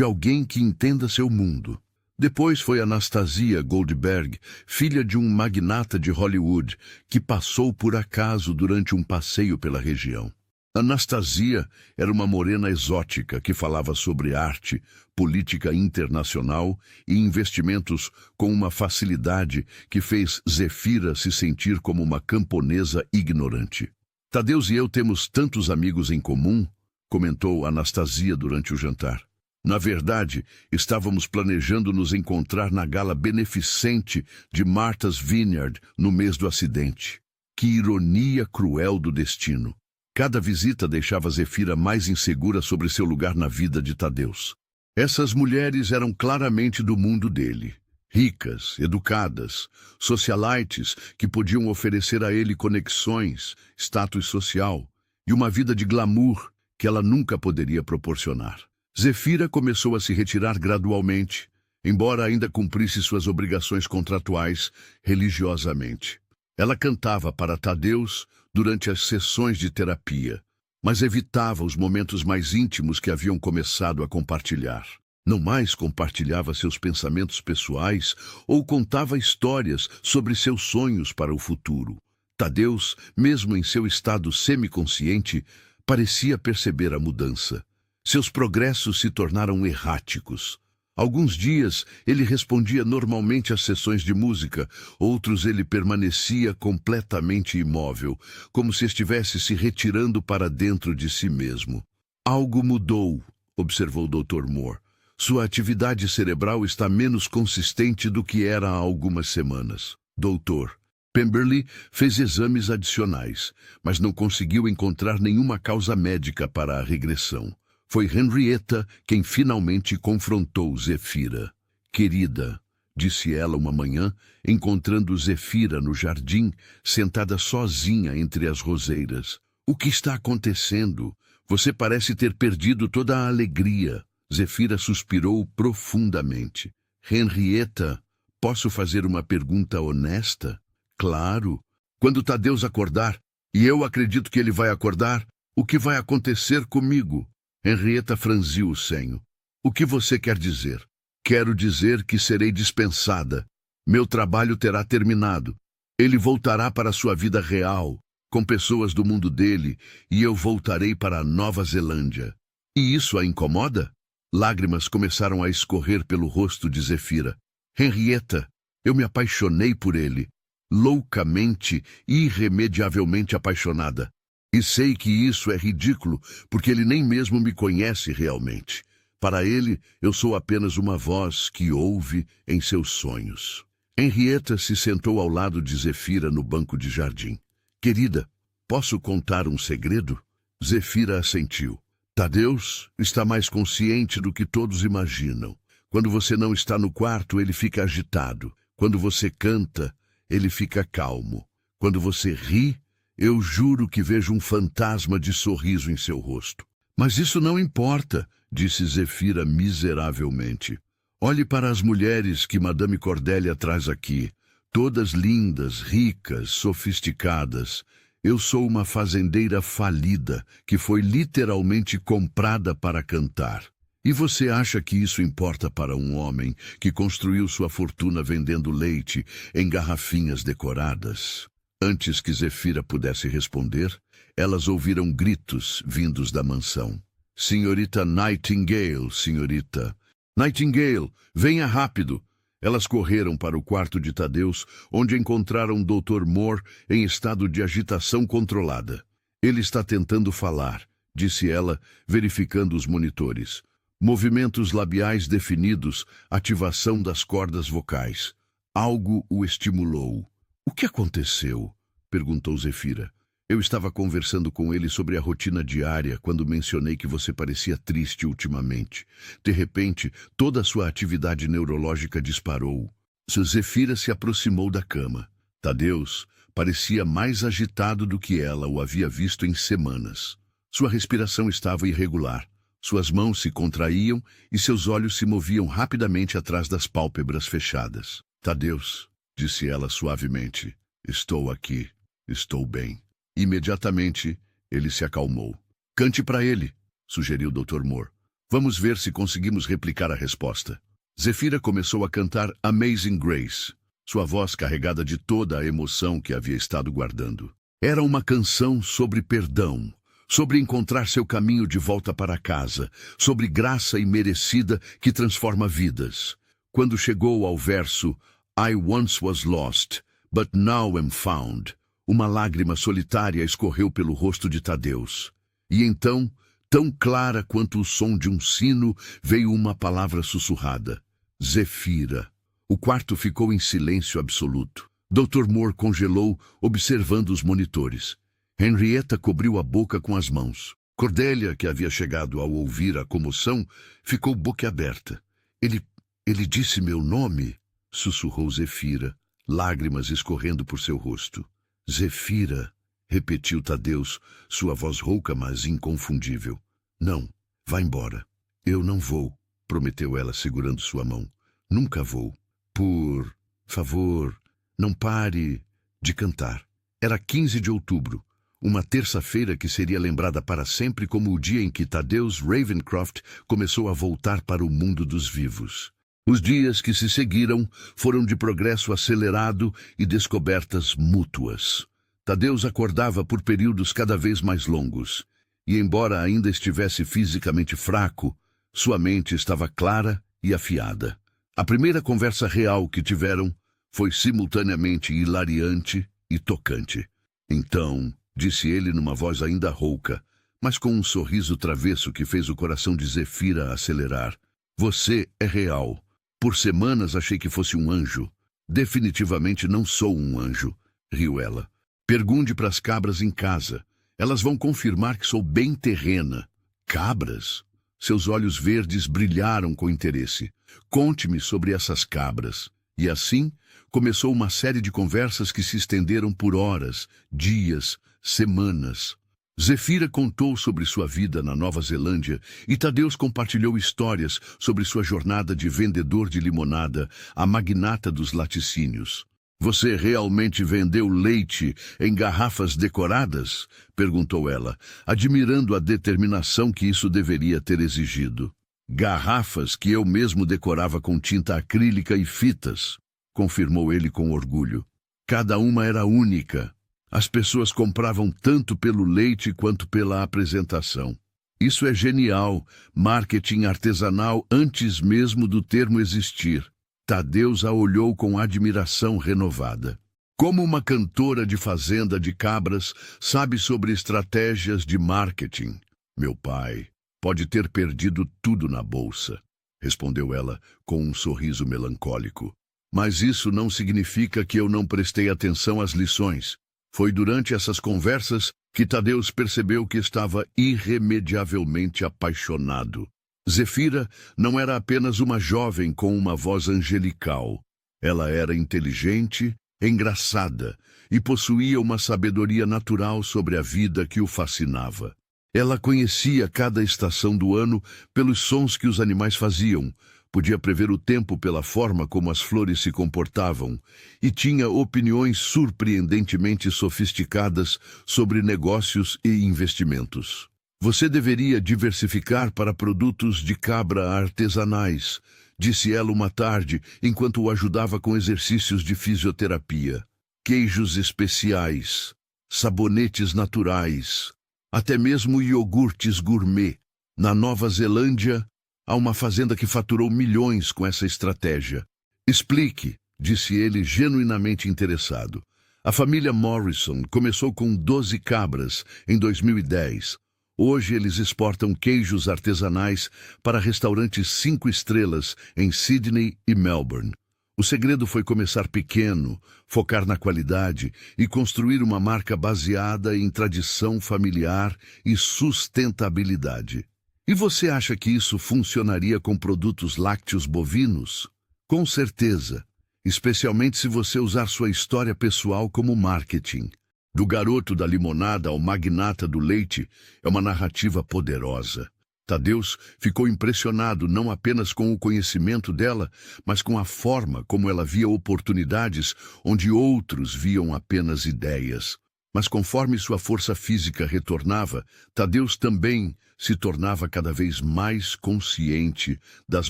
alguém que entenda seu mundo." Depois foi Anastasia Goldberg, filha de um magnata de Hollywood, que passou por acaso durante um passeio pela região. Anastasia era uma morena exótica que falava sobre arte, política internacional e investimentos com uma facilidade que fez Zefira se sentir como uma camponesa ignorante. "Tadeusz e eu temos tantos amigos em comum", comentou Anastasia durante o jantar. "Na verdade, estávamos planejando nos encontrar na gala beneficente de Martha's Vineyard no mês do acidente. Que ironia cruel do destino. Cada visita deixava Zefira mais insegura sobre seu lugar na vida de Tadeusz. Essas mulheres eram claramente do mundo dele. Ricas, educadas, socialites que podiam oferecer a ele conexões, status social e uma vida de glamour que ela nunca poderia proporcionar. Zefira começou a se retirar gradualmente, embora ainda cumprisse suas obrigações contratuais religiosamente. Ela cantava para Tadeusz durante as sessões de terapia, mas evitava os momentos mais íntimos que haviam começado a compartilhar. Não mais compartilhava seus pensamentos pessoais ou contava histórias sobre seus sonhos para o futuro. Tadeusz, mesmo em seu estado semiconsciente, parecia perceber a mudança. Seus progressos se tornaram erráticos. Alguns dias ele respondia normalmente às sessões de música, outros ele permanecia completamente imóvel, como se estivesse se retirando para dentro de si mesmo. "Algo mudou", observou Dr. Moore. "Sua atividade cerebral está menos consistente do que era há algumas semanas." Dr. Pemberley fez exames adicionais, mas não conseguiu encontrar nenhuma causa médica para a regressão. Foi Henrietta quem finalmente confrontou Zefira. "Querida", disse ela uma manhã, encontrando Zefira no jardim, sentada sozinha entre as roseiras. "O que está acontecendo? Você parece ter perdido toda a alegria." Zefira suspirou profundamente. "Henrietta, posso fazer uma pergunta honesta?" "Claro. Quando Tadeusz acordar, e eu acredito que ele vai acordar, o que vai acontecer comigo?" Henrietta franziu o senho. "O que você quer dizer?" "Quero dizer que serei dispensada. Meu trabalho terá terminado. Ele voltará para sua vida real, com pessoas do mundo dele, e eu voltarei para a Nova Zelândia." "E isso a incomoda?" Lágrimas começaram a escorrer pelo rosto de Zefira. "Henrietta, eu me apaixonei por ele. Loucamente, irremediavelmente apaixonada. E sei que isso é ridículo, porque ele nem mesmo me conhece realmente. Para ele, eu sou apenas uma voz que ouve em seus sonhos. Henrietta se sentou ao lado de Zefira no banco de jardim. Querida, posso contar um segredo? Zefira assentiu. Tadeus está mais consciente do que todos imaginam. Quando você não está no quarto, ele fica agitado. Quando você canta, ele fica calmo. Quando você ri, eu juro que vejo um fantasma de sorriso em seu rosto. Mas isso não importa, disse Zefira miseravelmente. Olhe para as mulheres que Madame Cordélia traz aqui. Todas lindas, ricas, sofisticadas. Eu sou uma fazendeira falida, que foi literalmente comprada para cantar. E você acha que isso importa para um homem que construiu sua fortuna vendendo leite em garrafinhas decoradas? Antes que Zefira pudesse responder, elas ouviram gritos vindos da mansão. Senhorita Nightingale, senhorita. Nightingale, venha rápido! Elas correram para o quarto de Tadeus, onde encontraram Dr. Moore em estado de agitação controlada. Ele está tentando falar, disse ela, verificando os monitores. Movimentos labiais definidos, ativação das cordas vocais. Algo o estimulou. O que aconteceu? Perguntou Zefira. Eu estava conversando com ele sobre a rotina diária quando mencionei que você parecia triste ultimamente. De repente, toda a sua atividade neurológica disparou. Zefira se aproximou da cama. Tadeus parecia mais agitado do que ela o havia visto em semanas. Sua respiração estava irregular. Suas mãos se contraíam e seus olhos se moviam rapidamente atrás das pálpebras fechadas. Tadeus, disse ela suavemente, estou aqui, estou bem. Imediatamente, ele se acalmou. Cante para ele, sugeriu Dr. Moore. Vamos ver se conseguimos replicar a resposta. Zefira começou a cantar Amazing Grace, sua voz carregada de toda a emoção que havia estado guardando. Era uma canção sobre perdão, sobre encontrar seu caminho de volta para casa, sobre graça imerecida que transforma vidas. Quando chegou ao verso I once was lost, but now am found, uma lágrima solitária escorreu pelo rosto de Tadeus. E então, tão clara quanto o som de um sino, veio uma palavra sussurrada. Zefira. O quarto ficou em silêncio absoluto. Dr. Moore congelou, observando os monitores. Henrietta cobriu a boca com as mãos. Cordélia, que havia chegado ao ouvir a comoção, ficou boquiaberta. Ele disse meu nome? Sussurrou Zefira, lágrimas escorrendo por seu rosto. Zefira, repetiu Tadeus, sua voz rouca, mas inconfundível. Não, vá embora. Eu não vou, prometeu ela, segurando sua mão. Nunca vou. Por favor, não pare de cantar. Era 15 de outubro, uma terça-feira que seria lembrada para sempre como o dia em que Tadeus Ravencroft começou a voltar para o mundo dos vivos. Os dias que se seguiram foram de progresso acelerado e descobertas mútuas. Tadeus acordava por períodos cada vez mais longos, e embora ainda estivesse fisicamente fraco, sua mente estava clara e afiada. A primeira conversa real que tiveram foi simultaneamente hilariante e tocante. Então, disse ele numa voz ainda rouca, mas com um sorriso travesso que fez o coração de Zefira acelerar. Você é real. Por semanas achei que fosse um anjo. Definitivamente não sou um anjo, riu ela. Pergunte para as cabras em casa. Elas vão confirmar que sou bem terrena. Cabras? Seus olhos verdes brilharam com interesse. Conte-me sobre essas cabras. E assim, começou uma série de conversas que se estenderam por horas, dias, semanas. Zefira contou sobre sua vida na Nova Zelândia e Tadeus compartilhou histórias sobre sua jornada de vendedor de limonada a magnata dos laticínios. Você realmente vendeu leite em garrafas decoradas? Perguntou ela, admirando a determinação que isso deveria ter exigido. Garrafas que eu mesmo decorava com tinta acrílica e fitas, confirmou ele com orgulho. Cada uma era única. As pessoas compravam tanto pelo leite quanto pela apresentação. Isso é genial, marketing artesanal antes mesmo do termo existir. Tadeus a olhou com admiração renovada. Como uma cantora de fazenda de cabras sabe sobre estratégias de marketing? Meu pai, pode ter perdido tudo na bolsa, respondeu ela com um sorriso melancólico. Mas isso não significa que eu não prestei atenção às lições. Foi durante essas conversas que Tadeusz percebeu que estava irremediavelmente apaixonado. Zefira não era apenas uma jovem com uma voz angelical. Ela era inteligente, engraçada e possuía uma sabedoria natural sobre a vida que o fascinava. Ela conhecia cada estação do ano pelos sons que os animais faziam, podia prever o tempo pela forma como as flores se comportavam e tinha opiniões surpreendentemente sofisticadas sobre negócios e investimentos. Você deveria diversificar para produtos de cabra artesanais, disse ela uma tarde, enquanto o ajudava com exercícios de fisioterapia. Queijos especiais, sabonetes naturais, até mesmo iogurtes gourmet. Na Nova Zelândia, há uma fazenda que faturou milhões com essa estratégia. Explique, disse ele genuinamente interessado. A família Morrison começou com 12 cabras em 2010. Hoje eles exportam queijos artesanais para restaurantes 5 estrelas em Sydney e Melbourne. O segredo foi começar pequeno, focar na qualidade e construir uma marca baseada em tradição familiar e sustentabilidade. E você acha que isso funcionaria com produtos lácteos bovinos? Com certeza, especialmente se você usar sua história pessoal como marketing. Do garoto da limonada ao magnata do leite é uma narrativa poderosa. Tadeusz ficou impressionado não apenas com o conhecimento dela, mas com a forma como ela via oportunidades onde outros viam apenas ideias. Mas conforme sua força física retornava, Tadeusz também se tornava cada vez mais consciente das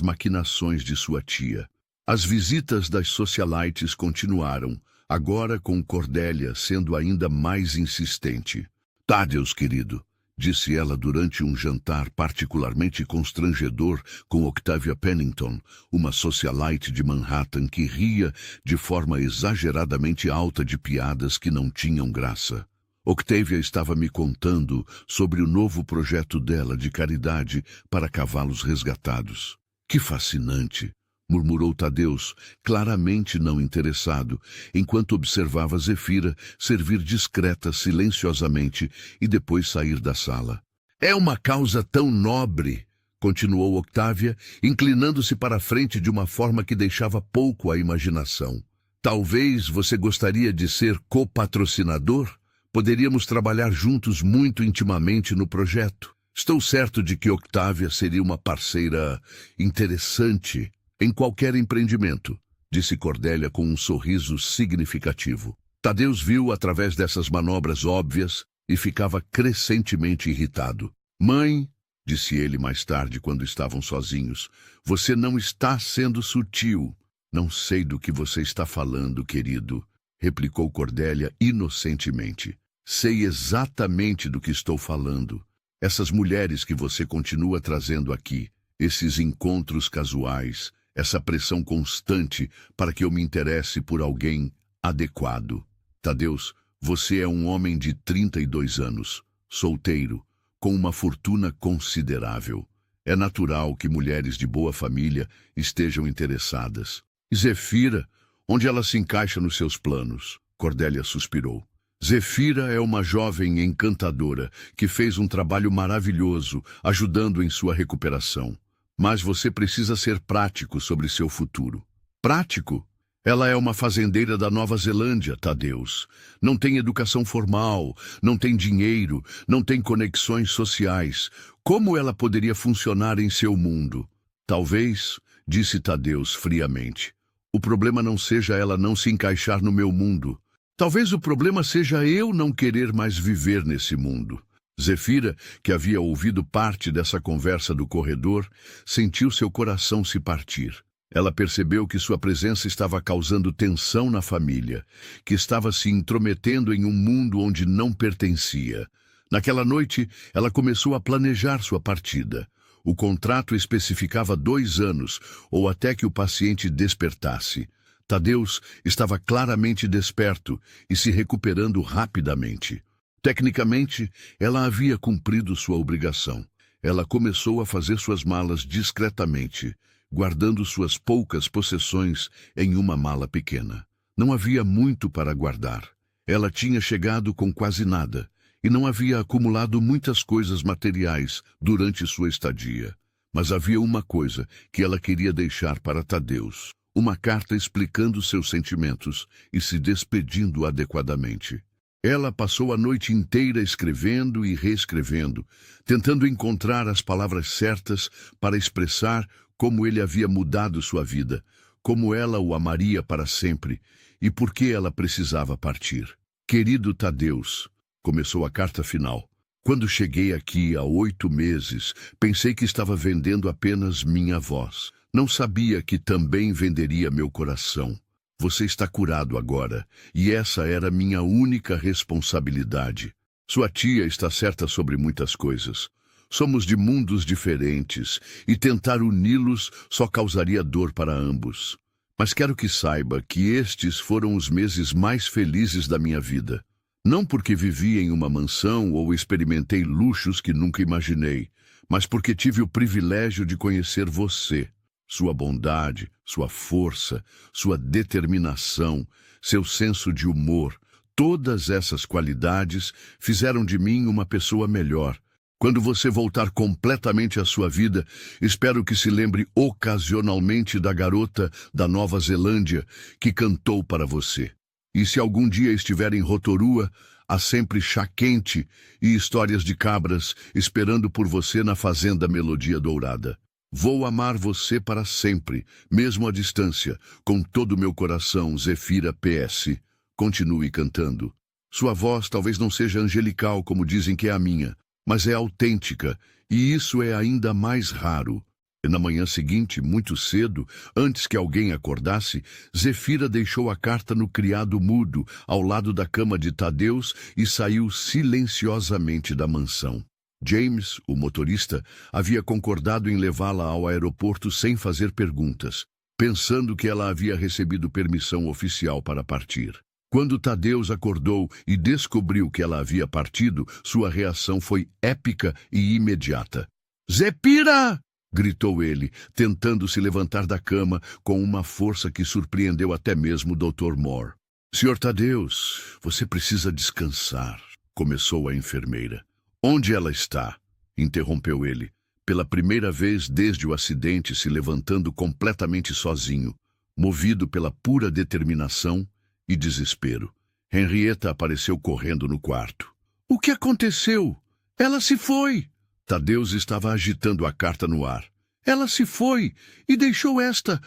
maquinações de sua tia. As visitas das socialites continuaram, agora com Cordélia sendo ainda mais insistente. Tadeusz, querido, disse ela durante um jantar particularmente constrangedor com Octavia Pennington, uma socialite de Manhattan que ria de forma exageradamente alta de piadas que não tinham graça. Octavia estava me contando sobre o novo projeto dela de caridade para cavalos resgatados. Que fascinante! Murmurou Tadeusz, claramente não interessado, enquanto observava Zefira servir discreta silenciosamente e depois sair da sala. É uma causa tão nobre, continuou Octavia, inclinando-se para a frente de uma forma que deixava pouco à imaginação. Talvez você gostaria de ser copatrocinador? Poderíamos trabalhar juntos muito intimamente no projeto. Estou certo de que Octavia seria uma parceira interessante em qualquer empreendimento, disse Cordélia com um sorriso significativo. Tadeusz viu através dessas manobras óbvias e ficava crescentemente irritado. Mãe, disse ele mais tarde quando estavam sozinhos, você não está sendo sutil. Não sei do que você está falando, querido, replicou Cordélia inocentemente. Sei exatamente do que estou falando. Essas mulheres que você continua trazendo aqui, esses encontros casuais, essa pressão constante para que eu me interesse por alguém adequado. Tadeusz, você é um homem de 32 anos, solteiro, com uma fortuna considerável. É natural que mulheres de boa família estejam interessadas. Zefira, onde ela se encaixa nos seus planos? Cordélia suspirou. Zefira é uma jovem encantadora que fez um trabalho maravilhoso, ajudando em sua recuperação. Mas você precisa ser prático sobre seu futuro. Prático? Ela é uma fazendeira da Nova Zelândia, Tadeusz. Não tem educação formal, não tem dinheiro, não tem conexões sociais. Como ela poderia funcionar em seu mundo? Talvez, disse Tadeusz friamente, o problema não seja ela não se encaixar no meu mundo. Talvez o problema seja eu não querer mais viver nesse mundo. Zefira, que havia ouvido parte dessa conversa do corredor, sentiu seu coração se partir. Ela percebeu que sua presença estava causando tensão na família, que estava se intrometendo em um mundo onde não pertencia. Naquela noite, ela começou a planejar sua partida. O contrato especificava 2 anos, ou até que o paciente despertasse. Tadeusz estava claramente desperto e se recuperando rapidamente. Tecnicamente, ela havia cumprido sua obrigação. ela começou a fazer suas malas discretamente, guardando suas poucas possessões em uma mala pequena. Não havia muito para guardar. Ela tinha chegado com quase nada e não havia acumulado muitas coisas materiais durante sua estadia. Mas havia uma coisa que ela queria deixar para Tadeus: uma carta explicando seus sentimentos e se despedindo adequadamente. Ela passou a noite inteira escrevendo e reescrevendo, tentando encontrar as palavras certas para expressar como ele havia mudado sua vida, como ela o amaria para sempre e por que ela precisava partir. Querido Tadeus, começou a carta final. Quando cheguei aqui há 8 meses, pensei que estava vendendo apenas minha voz. Não sabia que também venderia meu coração. Você está curado agora, e essa era minha única responsabilidade. Sua tia está certa sobre muitas coisas. Somos de mundos diferentes, e tentar uni-los só causaria dor para ambos. Mas quero que saiba que estes foram os meses mais felizes da minha vida. Não porque vivi em uma mansão ou experimentei luxos que nunca imaginei, mas porque tive o privilégio de conhecer você. Sua bondade, sua força, sua determinação, seu senso de humor, todas essas qualidades fizeram de mim uma pessoa melhor. Quando você voltar completamente à sua vida, espero que se lembre ocasionalmente da garota da Nova Zelândia que cantou para você. E se algum dia estiver em Rotorua, há sempre chá quente e histórias de cabras esperando por você na Fazenda Melodia Dourada. Vou amar você para sempre, mesmo à distância, com todo o meu coração, Zefira PS. Continue cantando. Sua voz talvez não seja angelical como dizem que é a minha, mas é autêntica, e isso é ainda mais raro. E na manhã seguinte, muito cedo, antes que alguém acordasse, Zefira deixou a carta no criado mudo, ao lado da cama de Tadeus, e saiu silenciosamente da mansão. James, o motorista, havia concordado em levá-la ao aeroporto sem fazer perguntas, pensando que ela havia recebido permissão oficial para partir. Quando Tadeus acordou e descobriu que ela havia partido, sua reação foi épica e imediata. "Zefira!" gritou ele, tentando se levantar da cama com uma força que surpreendeu até mesmo o Dr. Moore. "Sr. Tadeus, você precisa descansar", começou a enfermeira. "Onde ela está?" interrompeu ele, pela primeira vez desde o acidente, se levantando completamente sozinho, movido pela pura determinação e desespero. Henrietta apareceu correndo no quarto. "O que aconteceu? Ela se foi!" Tadeus estava agitando a carta no ar. "Ela se foi e deixou esta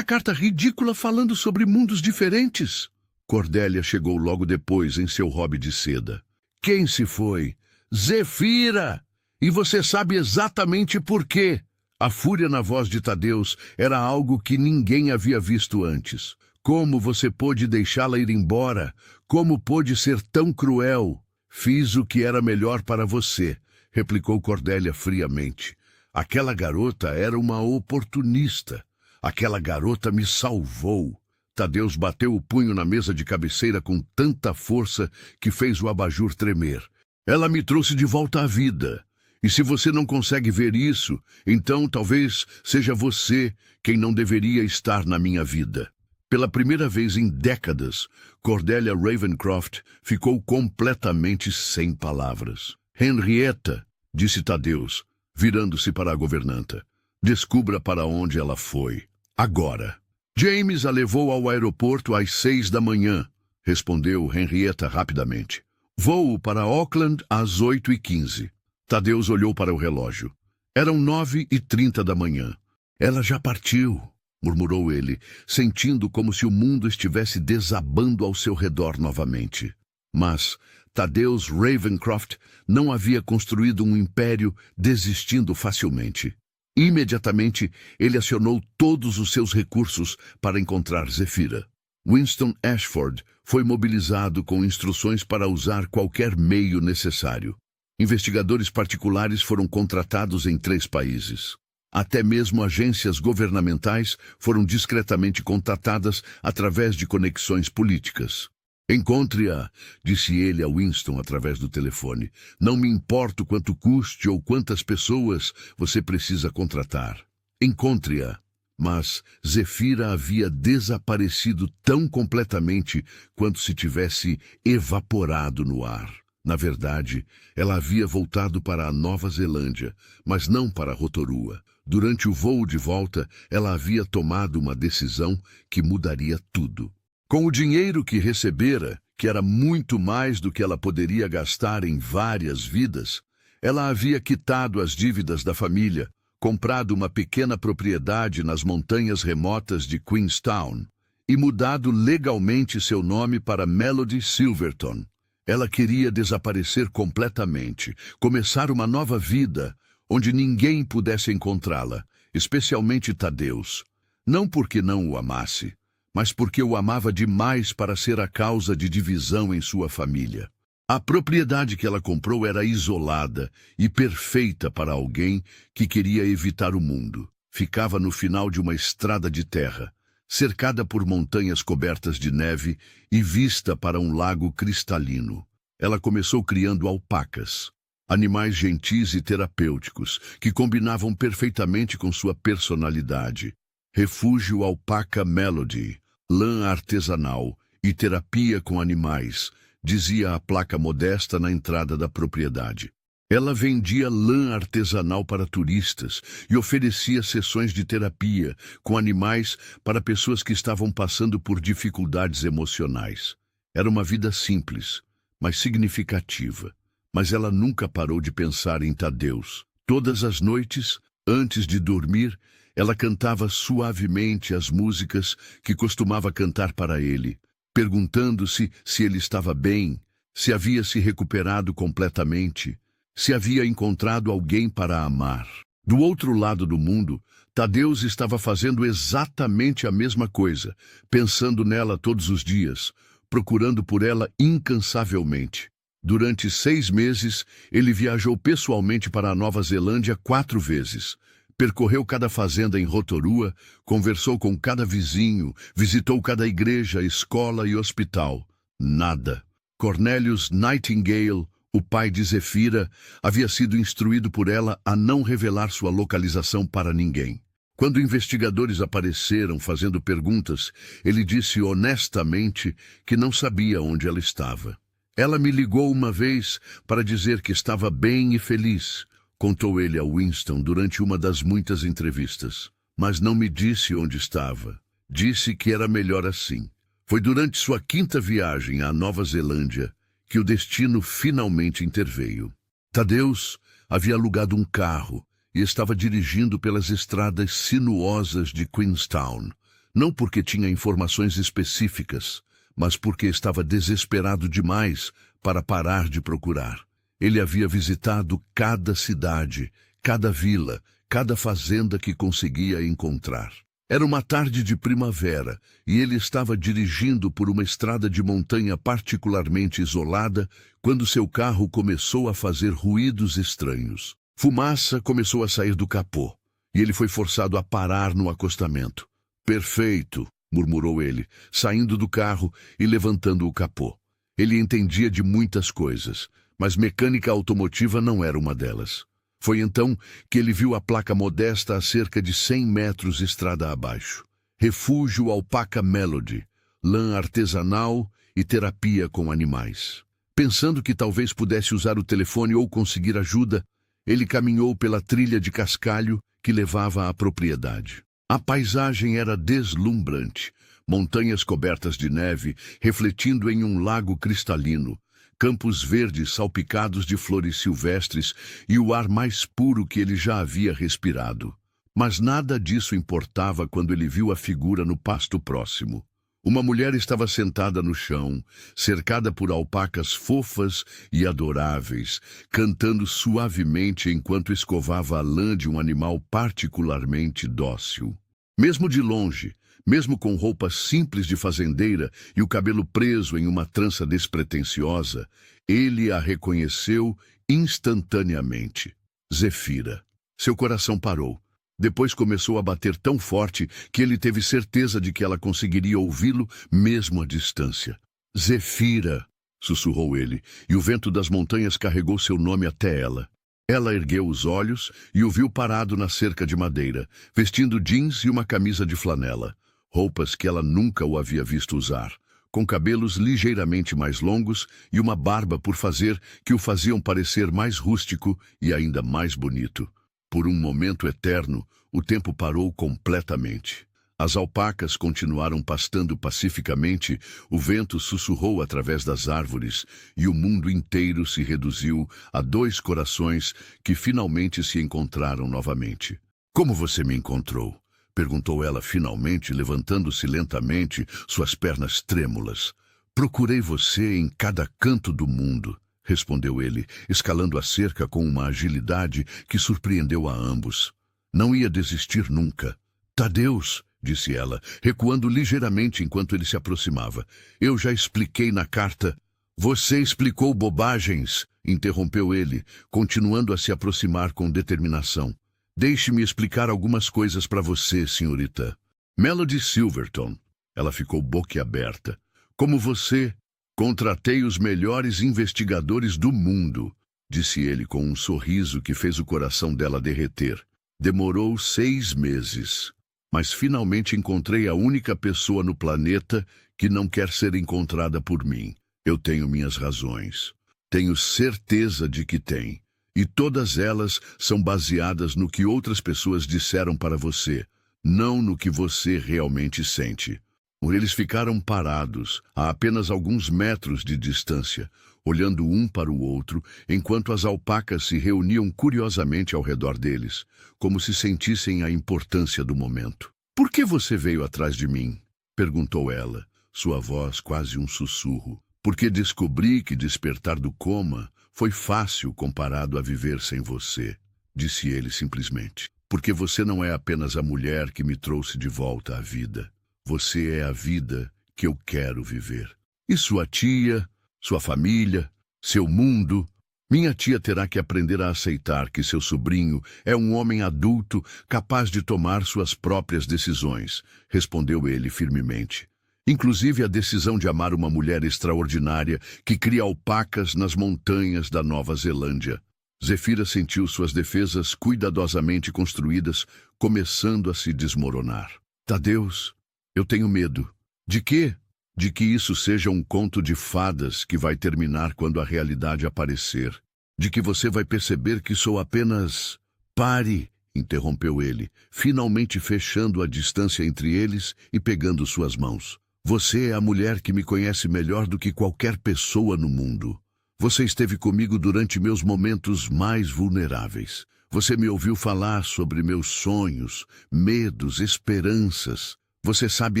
carta ridícula falando sobre mundos diferentes." Cordélia chegou logo depois em seu hobby de seda. "Quem se foi?" "Zefira! E você sabe exatamente por quê." A fúria na voz de Tadeus era algo que ninguém havia visto antes. "Como você pôde deixá-la ir embora? Como pôde ser tão cruel?" "Fiz o que era melhor para você", replicou Cordélia friamente. "Aquela garota era uma oportunista. Aquela garota me salvou." Tadeus bateu o punho na mesa de cabeceira com tanta força que fez o abajur tremer. "Ela me trouxe de volta à vida. E se você não consegue ver isso, então talvez seja você quem não deveria estar na minha vida." Pela primeira vez em décadas, Cordélia Ravencroft ficou completamente sem palavras. "Henrietta", disse Tadeus, virando-se para a governanta. "Descubra para onde ela foi. Agora." "James a levou ao aeroporto às 6 da manhã, respondeu Henrietta rapidamente. "Voo para Auckland às 8h15. Tadeus olhou para o relógio. Eram 9h30 da manhã. "Ela já partiu", murmurou ele, sentindo como se o mundo estivesse desabando ao seu redor novamente. Mas Tadeus Ravencroft não havia construído um império desistindo facilmente. Imediatamente, ele acionou todos os seus recursos para encontrar Zefira. Winston Ashford foi mobilizado com instruções para usar qualquer meio necessário. Investigadores particulares foram contratados em 3 países. Até mesmo agências governamentais foram discretamente contatadas através de conexões políticas. Encontre-a, disse ele a Winston através do telefone. Não me importo quanto custe ou quantas pessoas você precisa contratar. Encontre-a. Mas Zefira havia desaparecido tão completamente quanto se tivesse evaporado no ar. Na verdade, ela havia voltado para a Nova Zelândia, mas não para Rotorua. Durante o voo de volta, ela havia tomado uma decisão que mudaria tudo. Com o dinheiro que recebera, que era muito mais do que ela poderia gastar em várias vidas, ela havia quitado as dívidas da família, comprado uma pequena propriedade nas montanhas remotas de Queenstown e mudado legalmente seu nome para Melody Silverton. Ela queria desaparecer completamente, começar uma nova vida, onde ninguém pudesse encontrá-la, especialmente Tadeusz. Não porque não o amasse, mas porque o amava demais para ser a causa de divisão em sua família. A propriedade que ela comprou era isolada e perfeita para alguém que queria evitar o mundo. Ficava no final de uma estrada de terra, cercada por montanhas cobertas de neve e vista para um lago cristalino. Ela começou criando alpacas, animais gentis e terapêuticos que combinavam perfeitamente com sua personalidade. Refúgio Alpaca Melody, lã artesanal e terapia com animais, dizia a placa modesta na entrada da propriedade. Ela vendia lã artesanal para turistas e oferecia sessões de terapia com animais para pessoas que estavam passando por dificuldades emocionais. Era uma vida simples, mas significativa. Mas ela nunca parou de pensar em Tadeusz. Todas as noites, antes de dormir, ela cantava suavemente as músicas que costumava cantar para ele, perguntando-se se ele estava bem, se havia se recuperado completamente, se havia encontrado alguém para amar. Do outro lado do mundo, Tadeusz estava fazendo exatamente a mesma coisa, pensando nela todos os dias, procurando por ela incansavelmente. Durante 6 meses, ele viajou pessoalmente para a Nova Zelândia 4 vezes. Percorreu cada fazenda em Rotorua, conversou com cada vizinho, visitou cada igreja, escola e hospital. Nada. Cornelius Nightingale, o pai de Zefira, havia sido instruído por ela a não revelar sua localização para ninguém. Quando investigadores apareceram fazendo perguntas, ele disse honestamente que não sabia onde ela estava. Ela me ligou uma vez para dizer que estava bem e feliz, contou ele a Winston durante uma das muitas entrevistas. Mas não me disse onde estava. Disse que era melhor assim. Foi durante sua 5ª viagem à Nova Zelândia que o destino finalmente interveio. Tadeusz havia alugado um carro e estava dirigindo pelas estradas sinuosas de Queenstown, não porque tinha informações específicas, mas porque estava desesperado demais para parar de procurar. Ele havia visitado cada cidade, cada vila, cada fazenda que conseguia encontrar. Era uma tarde de primavera e ele estava dirigindo por uma estrada de montanha particularmente isolada quando seu carro começou a fazer ruídos estranhos. Fumaça começou a sair do capô e ele foi forçado a parar no acostamento. Perfeito, murmurou ele, saindo do carro e levantando o capô. Ele entendia de muitas coisas, mas mecânica automotiva não era uma delas. Foi então que ele viu a placa modesta a cerca de 100 metros estrada abaixo. Refúgio Alpaca Melody, lã artesanal e terapia com animais. Pensando que talvez pudesse usar o telefone ou conseguir ajuda, ele caminhou pela trilha de cascalho que levava à propriedade. A paisagem era deslumbrante, montanhas cobertas de neve refletindo em um lago cristalino, campos verdes salpicados de flores silvestres e o ar mais puro que ele já havia respirado. Mas nada disso importava quando ele viu a figura no pasto próximo. Uma mulher estava sentada no chão, cercada por alpacas fofas e adoráveis, cantando suavemente enquanto escovava a lã de um animal particularmente dócil. Mesmo de longe, mesmo com roupas simples de fazendeira e o cabelo preso em uma trança despretensiosa, ele a reconheceu instantaneamente. Zefira. Seu coração parou. Depois começou a bater tão forte que ele teve certeza de que ela conseguiria ouvi-lo mesmo à distância. Zefira, sussurrou ele, e o vento das montanhas carregou seu nome até ela. Ela ergueu os olhos e o viu parado na cerca de madeira, vestindo jeans e uma camisa de flanela, roupas que ela nunca o havia visto usar, com cabelos ligeiramente mais longos e uma barba por fazer que o faziam parecer mais rústico e ainda mais bonito. Por um momento eterno, o tempo parou completamente. As alpacas continuaram pastando pacificamente, o vento sussurrou através das árvores e o mundo inteiro se reduziu a dois corações que finalmente se encontraram novamente. Como você me encontrou? Perguntou ela finalmente, levantando-se lentamente, suas pernas trêmulas. Procurei você em cada canto do mundo, respondeu ele, escalando a cerca com uma agilidade que surpreendeu a ambos. Não ia desistir nunca. Tadeus, disse ela, recuando ligeiramente enquanto ele se aproximava. Eu já expliquei na carta. Você explicou bobagens, interrompeu ele, continuando a se aproximar com determinação. Deixe-me explicar algumas coisas para você, senhorita. Melody Silverton. Ela ficou boquiaberta. Como você, contratei os melhores investigadores do mundo, disse ele com um sorriso que fez o coração dela derreter. Demorou 6 meses. Mas finalmente encontrei a única pessoa no planeta que não quer ser encontrada por mim. Eu tenho minhas razões. Tenho certeza de que tem. E todas elas são baseadas no que outras pessoas disseram para você, não no que você realmente sente. Eles ficaram parados, a apenas alguns metros de distância, olhando um para o outro, enquanto as alpacas se reuniam curiosamente ao redor deles, como se sentissem a importância do momento. Por que você veio atrás de mim? Perguntou ela, sua voz quase um sussurro. Porque descobri que despertar do coma foi fácil comparado a viver sem você, disse ele simplesmente. Porque você não é apenas a mulher que me trouxe de volta à vida. Você é a vida que eu quero viver. E sua tia, sua família, seu mundo. Minha tia terá que aprender a aceitar que seu sobrinho é um homem adulto capaz de tomar suas próprias decisões, respondeu ele firmemente. Inclusive a decisão de amar uma mulher extraordinária que cria alpacas nas montanhas da Nova Zelândia. Zefira sentiu suas defesas cuidadosamente construídas começando a se desmoronar. Tadeus, eu tenho medo. De quê? De que isso seja um conto de fadas que vai terminar quando a realidade aparecer. De que você vai perceber que sou apenas... Pare, interrompeu ele, finalmente fechando a distância entre eles e pegando suas mãos. Você é a mulher que me conhece melhor do que qualquer pessoa no mundo. Você esteve comigo durante meus momentos mais vulneráveis. Você me ouviu falar sobre meus sonhos, medos, esperanças. Você sabe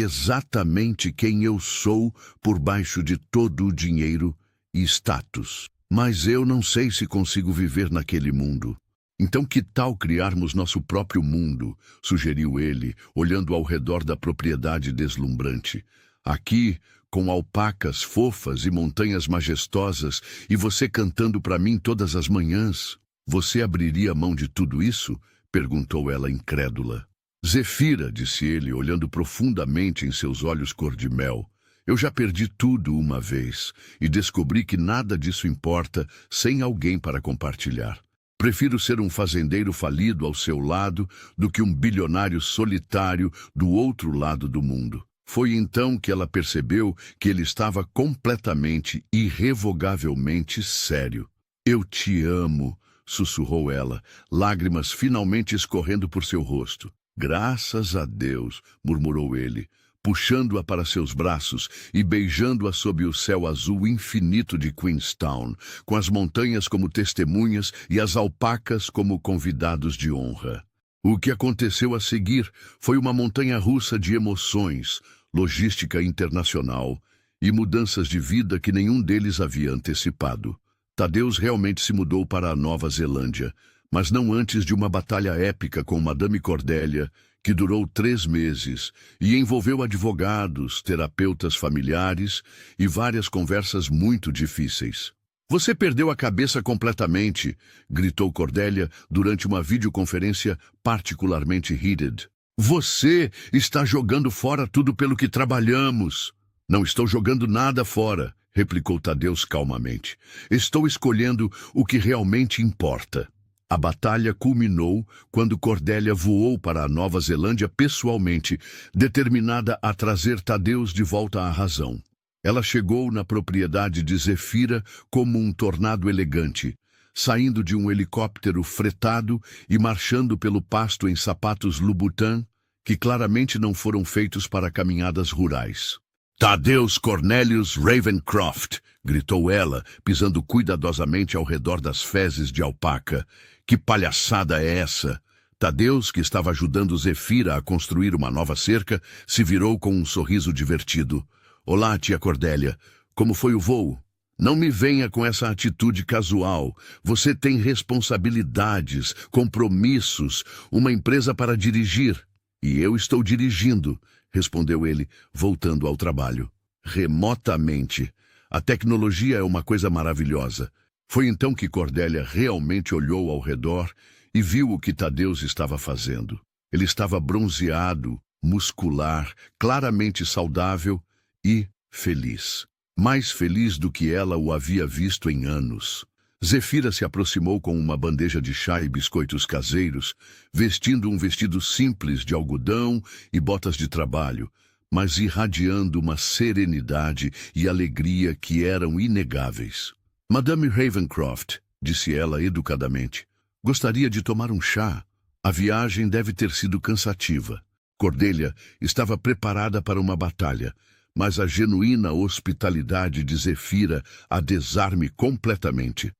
exatamente quem eu sou por baixo de todo o dinheiro e status. Mas eu não sei se consigo viver naquele mundo. Então que tal criarmos nosso próprio mundo? Sugeriu ele, olhando ao redor da propriedade deslumbrante. Aqui, com alpacas fofas e montanhas majestosas, e você cantando para mim todas as manhãs. Você abriria mão de tudo isso? Perguntou ela incrédula. Zefira, disse ele, olhando profundamente em seus olhos cor-de-mel. Eu já perdi tudo uma vez, e descobri que nada disso importa sem alguém para compartilhar. Prefiro ser um fazendeiro falido ao seu lado do que um bilionário solitário do outro lado do mundo. Foi então que ela percebeu que ele estava completamente, irrevogavelmente sério. Eu te amo, sussurrou ela, lágrimas finalmente escorrendo por seu rosto. Graças a Deus, murmurou ele, puxando-a para seus braços e beijando-a sob o céu azul infinito de Queenstown, com as montanhas como testemunhas e as alpacas como convidados de honra. O que aconteceu a seguir foi uma montanha-russa de emoções, logística internacional e mudanças de vida que nenhum deles havia antecipado. Tadeus realmente se mudou para a Nova Zelândia, mas não antes de uma batalha épica com Madame Cordélia, que durou 3 meses e envolveu advogados, terapeutas familiares e várias conversas muito difíceis. Você perdeu a cabeça completamente, gritou Cordélia durante uma videoconferência particularmente heated. Você está jogando fora tudo pelo que trabalhamos. Não estou jogando nada fora, replicou Tadeus calmamente. Estou escolhendo o que realmente importa. A batalha culminou quando Cordélia voou para a Nova Zelândia pessoalmente, determinada a trazer Tadeus de volta à razão. Ela chegou na propriedade de Zefira como um tornado elegante, saindo de um helicóptero fretado e marchando pelo pasto em sapatos Louboutin, que claramente não foram feitos para caminhadas rurais. Tadeus Cornelius Ravencroft, gritou ela, pisando cuidadosamente ao redor das fezes de alpaca. Que palhaçada é essa? Tadeus, que estava ajudando Zefira a construir uma nova cerca, se virou com um sorriso divertido. Olá, tia Cordélia. Como foi o voo? Não me venha com essa atitude casual. Você tem responsabilidades, compromissos, uma empresa para dirigir. E eu estou dirigindo, respondeu ele, voltando ao trabalho. Remotamente. A tecnologia é uma coisa maravilhosa. Foi então que Cordélia realmente olhou ao redor e viu o que Tadeus estava fazendo. Ele estava bronzeado, muscular, claramente saudável e feliz. Mais feliz do que ela o havia visto em anos. Zefira se aproximou com uma bandeja de chá e biscoitos caseiros, vestindo um vestido simples de algodão e botas de trabalho, mas irradiando uma serenidade e alegria que eram inegáveis. Madame Ravencroft, disse ela educadamente, gostaria de tomar um chá. A viagem deve ter sido cansativa. Cordélia estava preparada para uma batalha, mas a genuína hospitalidade de Zefira a desarme completamente.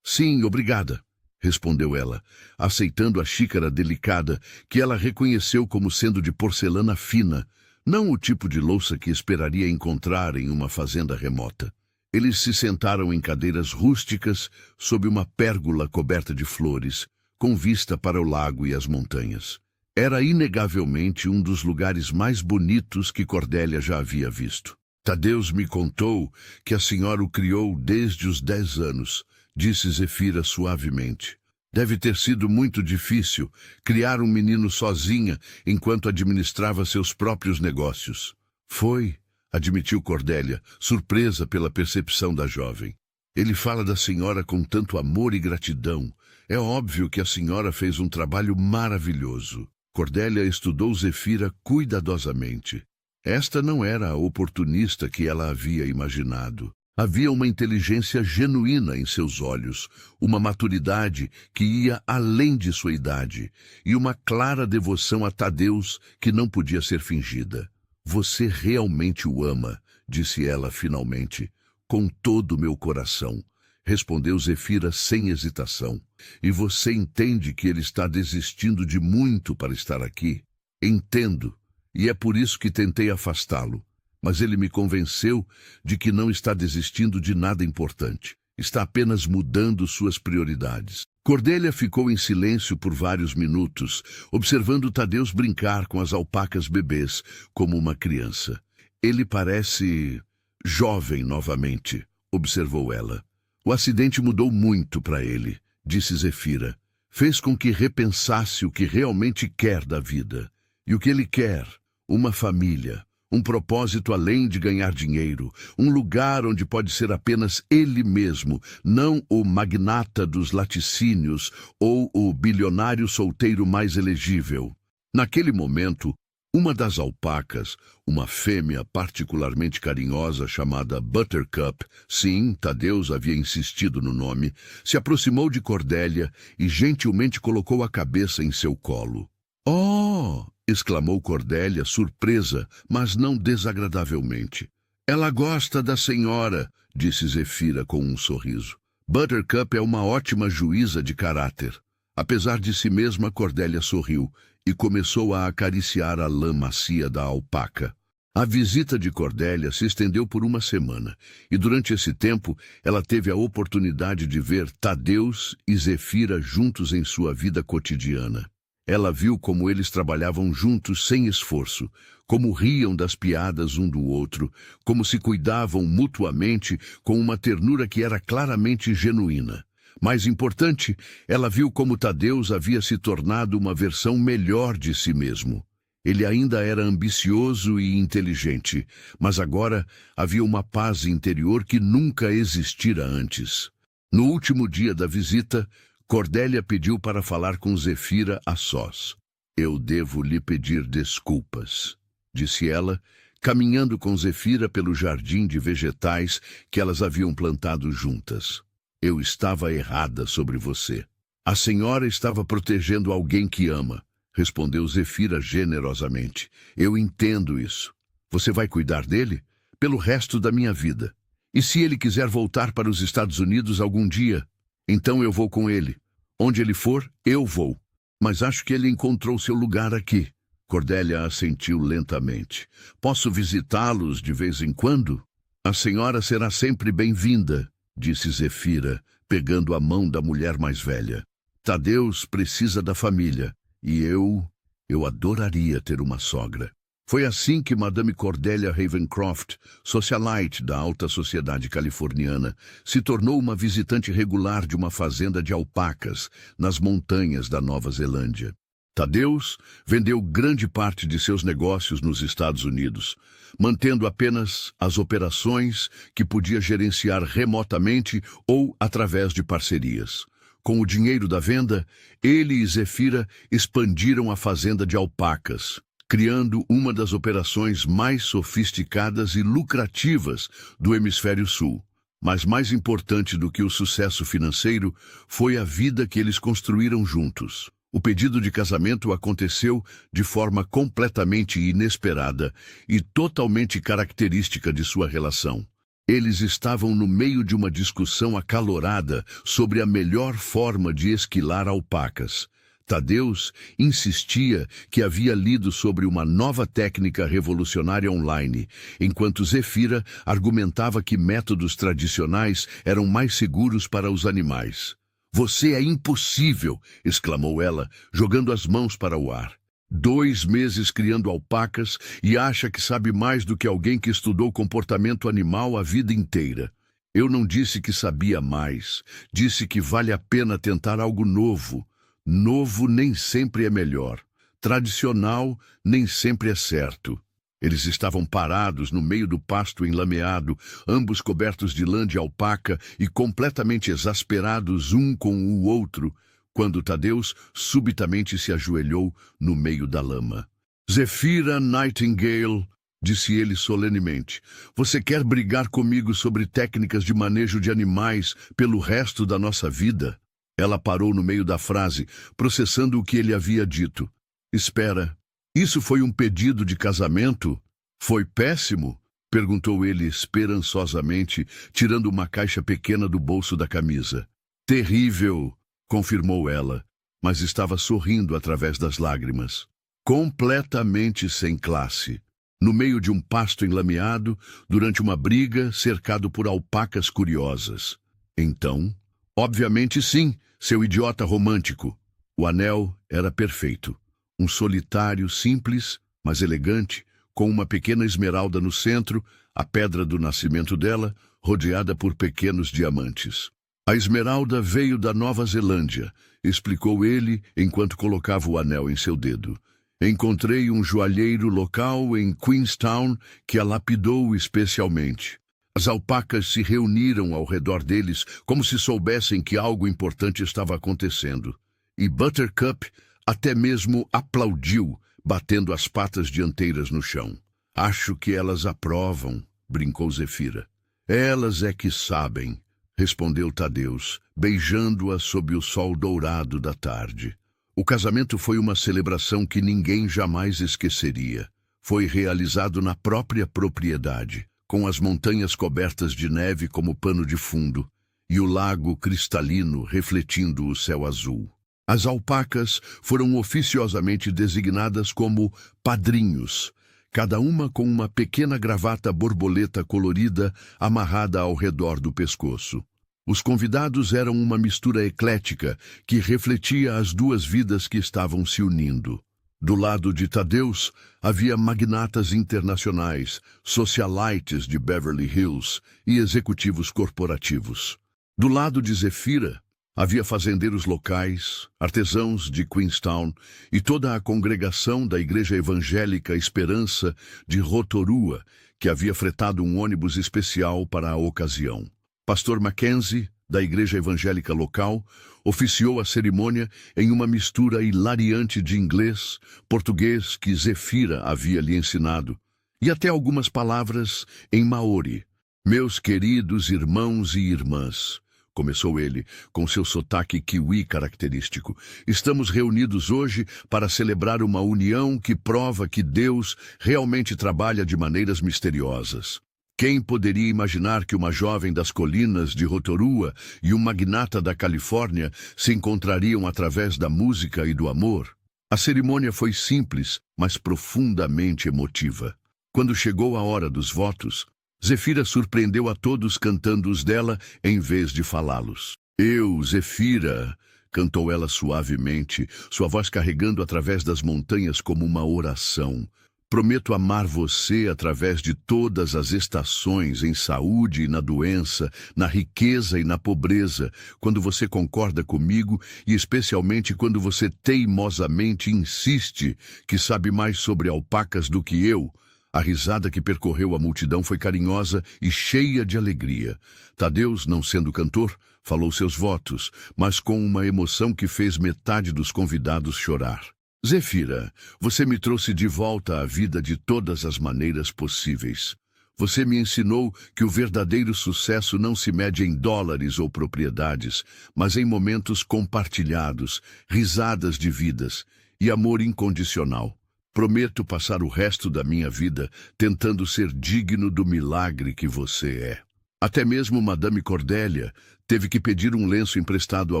Sim, obrigada, respondeu ela, aceitando a xícara delicada que ela reconheceu como sendo de porcelana fina, não o tipo de louça que esperaria encontrar em uma fazenda remota. Eles se sentaram em cadeiras rústicas sob uma pérgola coberta de flores, com vista para o lago e as montanhas. Era inegavelmente um dos lugares mais bonitos que Cordélia já havia visto. Tadeus me contou que a senhora o criou desde os 10 anos, disse Zefira suavemente. Deve ter sido muito difícil criar um menino sozinha enquanto administrava seus próprios negócios. Foi, admitiu Cordélia, surpresa pela percepção da jovem. Ele fala da senhora com tanto amor e gratidão. É óbvio que a senhora fez um trabalho maravilhoso. Cordélia estudou Zefira cuidadosamente. Esta não era a oportunista que ela havia imaginado. Havia uma inteligência genuína em seus olhos, uma maturidade que ia além de sua idade, e uma clara devoção a Tadeus que não podia ser fingida. Você realmente o ama, disse ela finalmente, com todo o meu coração, respondeu Zefira sem hesitação. E você entende que ele está desistindo de muito para estar aqui? Entendo, e é por isso que tentei afastá-lo. Mas ele me convenceu de que não está desistindo de nada importante. Está apenas mudando suas prioridades. Cordélia ficou em silêncio por vários minutos, observando Tadeus brincar com as alpacas bebês, como uma criança. Ele parece jovem novamente, observou ela. O acidente mudou muito para ele, disse Zefira. Fez com que repensasse o que realmente quer da vida. E o que ele quer? Uma família. Um propósito além de ganhar dinheiro, um lugar onde pode ser apenas ele mesmo, não o magnata dos laticínios ou o bilionário solteiro mais elegível. Naquele momento, uma das alpacas, uma fêmea particularmente carinhosa chamada Buttercup, sim, Tadeus havia insistido no nome, se aproximou de Cordélia e gentilmente colocou a cabeça em seu colo. Oh! Exclamou Cordélia, surpresa, mas não desagradavelmente. Ela gosta da senhora, disse Zefira com um sorriso. Buttercup é uma ótima juíza de caráter. Apesar de si mesma, Cordélia sorriu e começou a acariciar a lã macia da alpaca. A visita de Cordélia se estendeu por uma semana, e durante esse tempo ela teve a oportunidade de ver Tadeus e Zefira juntos em sua vida cotidiana. Ela viu como eles trabalhavam juntos sem esforço, como riam das piadas um do outro, como se cuidavam mutuamente com uma ternura que era claramente genuína. Mais importante, ela viu como Tadeus havia se tornado uma versão melhor de si mesmo. Ele ainda era ambicioso e inteligente, mas agora havia uma paz interior que nunca existira antes. No último dia da visita, Cordélia pediu para falar com Zefira a sós. Eu devo lhe pedir desculpas, disse ela, caminhando com Zefira pelo jardim de vegetais que elas haviam plantado juntas. Eu estava errada sobre você. A senhora estava protegendo alguém que ama, respondeu Zefira generosamente. Eu entendo isso. Você vai cuidar dele? Pelo resto da minha vida. E se ele quiser voltar para os Estados Unidos algum dia, então eu vou com ele. Onde ele for, eu vou. Mas acho que ele encontrou seu lugar aqui. Cordélia assentiu lentamente. Posso visitá-los de vez em quando? A senhora será sempre bem-vinda, disse Zefira, pegando a mão da mulher mais velha. Tadeus precisa da família, e eu adoraria ter uma sogra. Foi assim que Madame Cordélia Ravencroft, socialite da alta sociedade californiana, se tornou uma visitante regular de uma fazenda de alpacas nas montanhas da Nova Zelândia. Tadeus vendeu grande parte de seus negócios nos Estados Unidos, mantendo apenas as operações que podia gerenciar remotamente ou através de parcerias. Com o dinheiro da venda, ele e Zefira expandiram a fazenda de alpacas, criando uma das operações mais sofisticadas e lucrativas do Hemisfério Sul. Mas mais importante do que o sucesso financeiro foi a vida que eles construíram juntos. O pedido de casamento aconteceu de forma completamente inesperada e totalmente característica de sua relação. Eles estavam no meio de uma discussão acalorada sobre a melhor forma de esquilar alpacas. Tadeus insistia que havia lido sobre uma nova técnica revolucionária online, enquanto Zefira argumentava que métodos tradicionais eram mais seguros para os animais. Você é impossível, exclamou ela, jogando as mãos para o ar. 2 meses criando alpacas e acha que sabe mais do que alguém que estudou comportamento animal a vida inteira. Eu não disse que sabia mais, disse que vale a pena tentar algo novo. Novo nem sempre é melhor. Tradicional nem sempre é certo. Eles estavam parados no meio do pasto enlameado, ambos cobertos de lã de alpaca e completamente exasperados um com o outro, quando Tadeus subitamente se ajoelhou no meio da lama. Zefira Nightingale, disse ele solenemente, você quer brigar comigo sobre técnicas de manejo de animais pelo resto da nossa vida? Ela parou no meio da frase, processando o que ele havia dito. Espera, isso foi um pedido de casamento? Foi péssimo? Perguntou ele esperançosamente, tirando uma caixa pequena do bolso da camisa. Terrível, confirmou ela, mas estava sorrindo através das lágrimas. Completamente sem classe. No meio de um pasto enlameado, durante uma briga, cercado por alpacas curiosas. Então, obviamente sim, seu idiota romântico. O anel era perfeito. Um solitário simples, mas elegante, com uma pequena esmeralda no centro, a pedra do nascimento dela, rodeada por pequenos diamantes. A esmeralda veio da Nova Zelândia, explicou ele enquanto colocava o anel em seu dedo. Encontrei um joalheiro local em Queenstown que a lapidou especialmente. As alpacas se reuniram ao redor deles como se soubessem que algo importante estava acontecendo. E Buttercup até mesmo aplaudiu, batendo as patas dianteiras no chão. Acho que elas aprovam, brincou Zefira. Elas é que sabem, respondeu Tadeus, beijando-a sob o sol dourado da tarde. O casamento foi uma celebração que ninguém jamais esqueceria. Foi realizado na própria propriedade, com as montanhas cobertas de neve como pano de fundo, e o lago cristalino refletindo o céu azul. As alpacas foram oficiosamente designadas como padrinhos, cada uma com uma pequena gravata borboleta colorida amarrada ao redor do pescoço. Os convidados eram uma mistura eclética que refletia as 2 vidas que estavam se unindo. Do lado de Tadeus, havia magnatas internacionais, socialites de Beverly Hills e executivos corporativos. Do lado de Zefira, Havia fazendeiros locais, artesãos de Queenstown e toda a congregação da Igreja Evangélica Esperança de Rotorua, que havia fretado um ônibus especial para a ocasião. Pastor Mackenzie, da Igreja Evangélica local, oficiou a cerimônia em uma mistura hilariante de inglês, português que Zefira havia lhe ensinado, e até algumas palavras em maori. Meus queridos irmãos e irmãs, começou ele, com seu sotaque kiwi característico, estamos reunidos hoje para celebrar uma união que prova que Deus realmente trabalha de maneiras misteriosas. Quem poderia imaginar que uma jovem das colinas de Rotorua e um magnata da Califórnia se encontrariam através da música e do amor? A cerimônia foi simples, mas profundamente emotiva. Quando chegou a hora dos votos, Zefira surpreendeu a todos cantando os dela em vez de falá-los. Eu, Zefira, cantou ela suavemente, sua voz carregando através das montanhas como uma oração. Prometo amar você através de todas as estações, em saúde e na doença, na riqueza e na pobreza, quando você concorda comigo e especialmente quando você teimosamente insiste que sabe mais sobre alpacas do que eu. A risada que percorreu a multidão foi carinhosa e cheia de alegria. Tadeus, não sendo cantor, falou seus votos, mas com uma emoção que fez metade dos convidados chorar. Zefira, você me trouxe de volta à vida de todas as maneiras possíveis. Você me ensinou que o verdadeiro sucesso não se mede em dólares ou propriedades, mas em momentos compartilhados, risadas de vidas e amor incondicional. Prometo passar o resto da minha vida tentando ser digno do milagre que você é. Até mesmo Madame Cordélia teve que pedir um lenço emprestado a